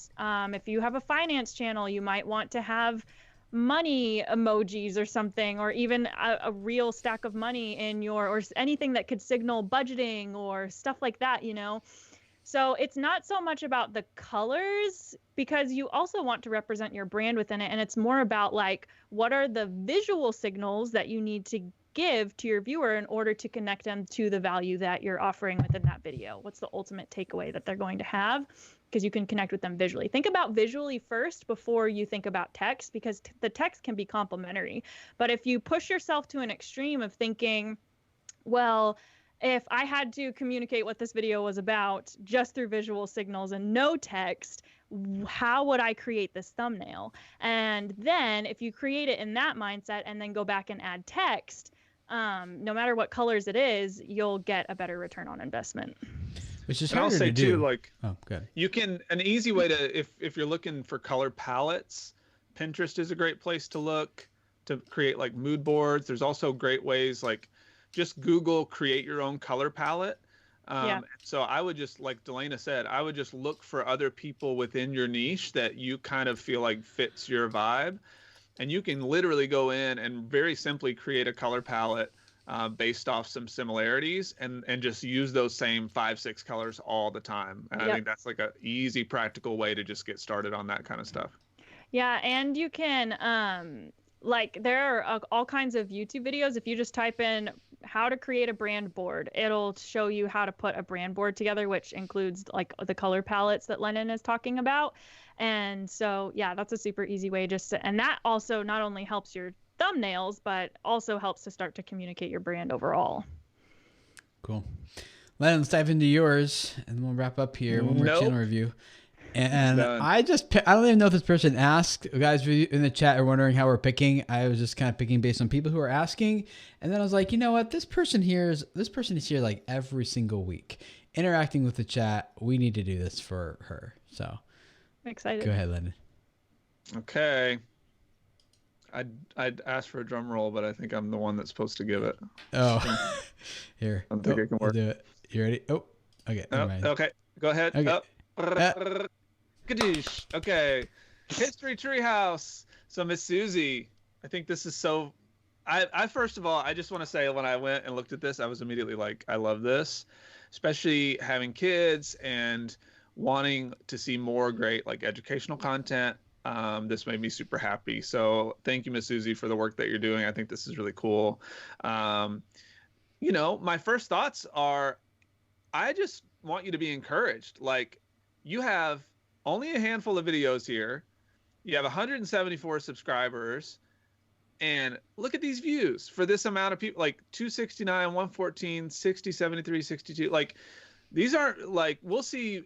if you have a finance channel, you might want to have money emojis or something, or even a real stack of money in or anything that could signal budgeting or stuff like that, you know. So it's not so much about the colors, because you also want to represent your brand within it, and it's more about like, what are the visual signals that you need to give to your viewer in order to connect them to the value that you're offering within that video. What's the ultimate takeaway that they're going to have? Because you can connect with them visually. Think about visually first before you think about text, because the text can be complementary. But if you push yourself to an extreme of thinking, well, if I had to communicate what this video was about just through visual signals and no text, how would I create this thumbnail? And then if you create it in that mindset and then go back and add text, no matter what colors it is, you'll get a better return on investment. Which is and harder I'll say to do. too, like, oh, good. You can, an easy way to, if you're looking for color palettes, Pinterest is a great place to look to create like mood boards. There's also great ways, like just Google create your own color palette. Yeah. So I would just, like Delana said, I would just look for other people within your niche that you kind of feel like fits your vibe. And you can literally go in and very simply create a color palette based off some similarities, and just use those same 5, 6 colors all the time. And I Yep. think that's like a easy, practical way to just get started on that kind of stuff. Yeah, and you can like there are all kinds of YouTube videos. If you just type in how to create a brand board, it'll show you how to put a brand board together, which includes like the color palettes that Lennon is talking about. And so, yeah, that's a super easy way just to, and that also not only helps your thumbnails, but also helps to start to communicate your brand overall. Cool. Lennon, let's dive into yours, and then we'll wrap up here. One more channel review. And Done. I don't even know if this person asked. Guys in the chat are wondering how we're picking. I was just kind of picking based on people who are asking. And then I was like, you know what? This person is here like every single week, interacting with the chat. We need to do this for her. So I'm excited. Go ahead, Lennon. Okay. I'd ask for a drum roll, but I think I'm the one that's supposed to give it. Oh, here. I don't think I can work. Do it. You ready? Oh, okay. Never mind. Okay. Go ahead. Okay. Kadoosh. Okay. History Treehouse. So Miss Susie, I think this is so. I first of all, I just want to say, when I went and looked at this, I was immediately like, I love this, especially having kids and wanting to see more great like educational content. This made me super happy. So thank you, Miss Susie, for the work that you're doing. I think this is really cool. My first thoughts are, I just want you to be encouraged. Like, you have only a handful of videos here. You have 174 subscribers, and look at these views for this amount of people, like 269, 114, 60, 73, 62. Like, these aren't like, we'll see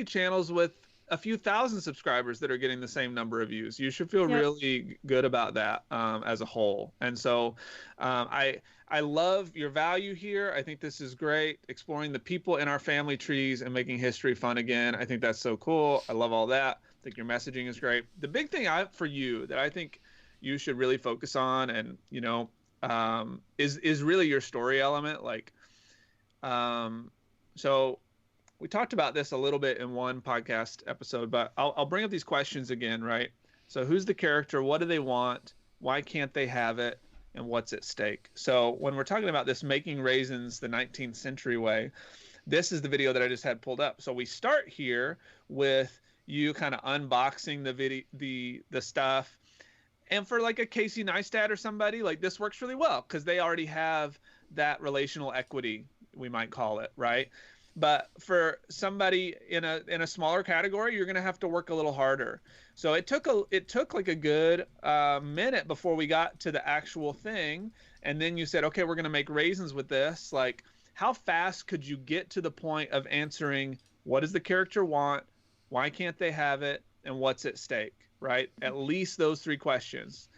channels with a few thousand subscribers that are getting the same number of views. You should feel really good about that as a whole. And so I love your value here. I think this is great. Exploring the people in our family trees and making history fun again. I think that's so cool. I love all that. I think your messaging is great. The big thing for you that I think you should really focus on, and is really your story element. Like, so we talked about this a little bit in one podcast episode, but I'll bring up these questions again, right? So who's the character? What do they want? Why can't they have it? And what's at stake? So when we're talking about this, making raisins the 19th century way, this is the video that I just had pulled up. So we start here with you kind of unboxing the stuff. And for like a Casey Neistat or somebody, like, this works really well because they already have that relational equity, we might call it, right? But for somebody in a smaller category, you're going to have to work a little harder. So it took like a good minute before we got to the actual thing. And then you said, okay, we're going to make raisins with this. Like, how fast could you get to the point of answering, what does the character want? Why can't they have it? And what's at stake, right? At least those 3 questions.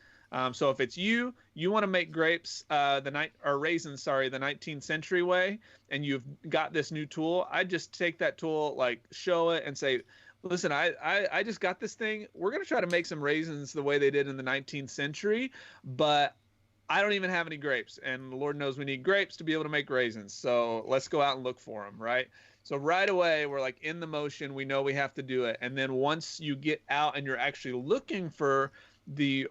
So if it's you want to make grapes, raisins, the 19th century way, and you've got this new tool, I just take that tool, like, show it and say, listen, I just got this thing. We're going to try to make some raisins the way they did in the 19th century, but I don't even have any grapes, and the Lord knows we need grapes to be able to make raisins. So let's go out and look for them, right? So right away, we're like in the motion. We know we have to do it. And then once you get out and you're actually looking for the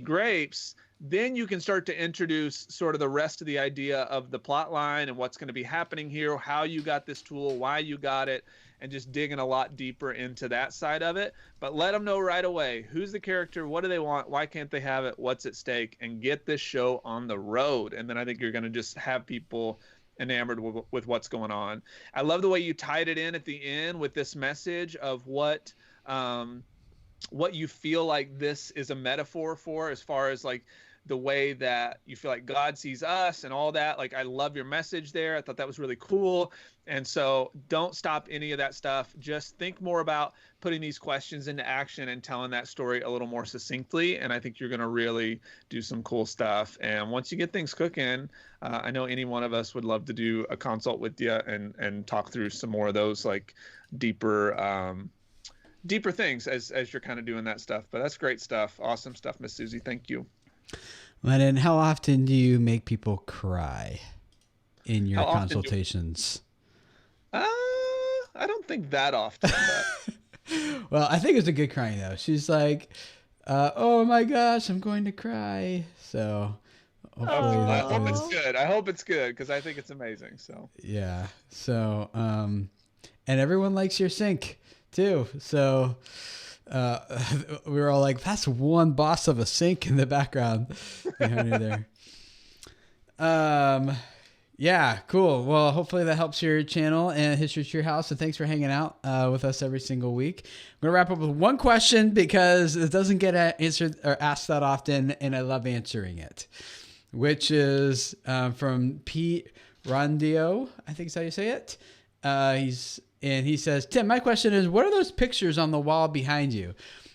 grapes, then you can start to introduce sort of the rest of the idea of the plot line and what's going to be happening here, how you got this tool, why you got it, and just digging a lot deeper into that side of it. But let them know right away, who's the character, what do they want, why can't they have it, what's at stake, and get this show on the road. And then I think you're going to just have people enamored with what's going on. I love the way you tied it in at the end with this message of what you feel like this is a metaphor for, as far as like the way that you feel like God sees us and all that. Like, I love your message there. I thought that was really cool. And so don't stop any of that stuff. Just think more about putting these questions into action and telling that story a little more succinctly. And I think you're going to really do some cool stuff. And once you get things cooking, I know any one of us would love to do a consult with you and talk through some more of those like deeper things as you're kind of doing that stuff. But that's great stuff. Awesome stuff, Miss Susie. Thank you. Lennon, how often do you make people cry in your consultations? I don't think that often, but Well, I think it was a good crying though. She's like, "Oh my gosh, I'm going to cry." So hopefully I that hope it's Oh. was good. I hope it's good because I think it's amazing. So yeah. So and everyone likes your sink too. So uh, we were all like, "That's one boss of a sink in the background behind you there." Um, yeah, cool. Well, hopefully that helps your channel and History to Your House. And thanks for hanging out with us every single week. I'm going to wrap up with one question because it doesn't get answered or asked that often, and I love answering it, which is from Pete Rondio. I think is how you say it. He says, Tim, my question is, what are those pictures on the wall behind you?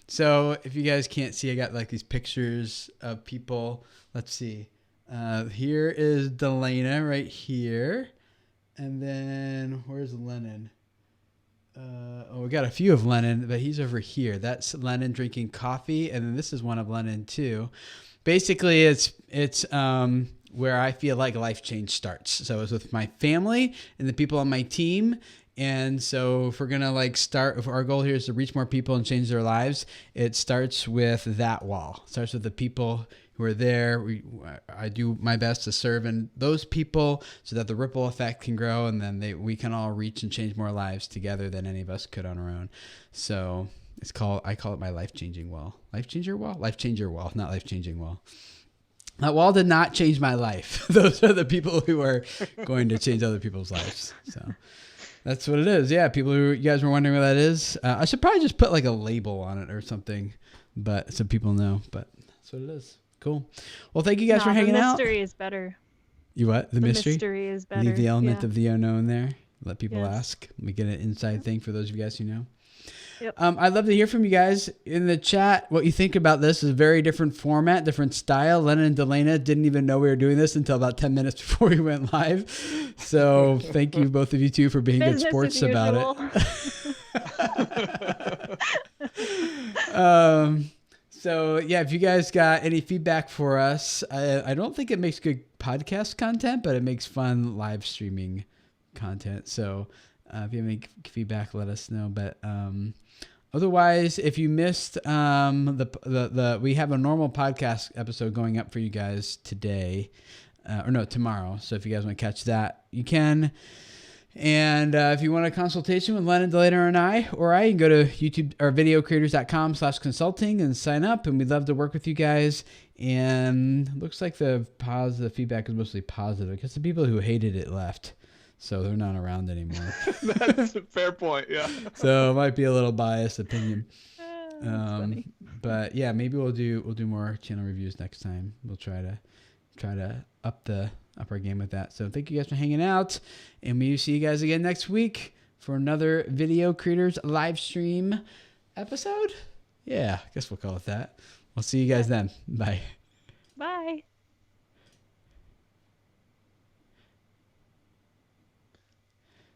So if you guys can't see, I got like these pictures of people. Let's see. Here is Delana right here. And then where's Lennon? We got a few of Lennon, but he's over here. That's Lennon drinking coffee. And then this is one of Lennon too. Basically it's where I feel like life change starts. So it's with my family and the people on my team. And so if we're going to if our goal here is to reach more people and change their lives, it starts with that wall. It starts with the people who are there. I do my best to serve in those people so that the ripple effect can grow, and then we can all reach and change more lives together than any of us could on our own. So I call it my life-changing wall. Life-changer wall? Life-changer wall, not life-changing wall. That wall did not change my life. Those are the people who are going to change other people's lives. So that's what it is. Yeah, you guys were wondering what that is. I should probably just put like a label on it or something, but so people know. But that's what it is. Cool. Well, thank you guys for hanging out. The mystery is better. You what? The mystery? Mystery is better. Leave the element of the unknown there. Let people Yes. ask. We get an inside thing for those of you guys who know. Yep. I'd love to hear from you guys in the chat. What you think about this is a very different format, different style. Lennon and Delana didn't even know we were doing this until about 10 minutes before we went live. So thank you, both of you two, for being good sports about it. So yeah, if you guys got any feedback for us, I don't think it makes good podcast content, but it makes fun live streaming content. So if you have any feedback, let us know. But otherwise, if you missed we have a normal podcast episode going up for you guys today, tomorrow. So if you guys want to catch that, you can. And if you want a consultation with Lennon, Delana, and I, you can go to YouTube or videocreators.com/consulting and sign up. And we'd love to work with you guys. And it looks like the feedback is mostly positive because the people who hated it left. So they're not around anymore. that's a fair point. Yeah. So it might be a little biased opinion. Funny. But yeah, maybe we'll do more channel reviews next time. We'll try to up our game with that. So thank you guys for hanging out, and we see you guys again next week for another Video Creators live stream episode. Yeah, I guess we'll call it that. We'll see you guys then. Bye. Bye.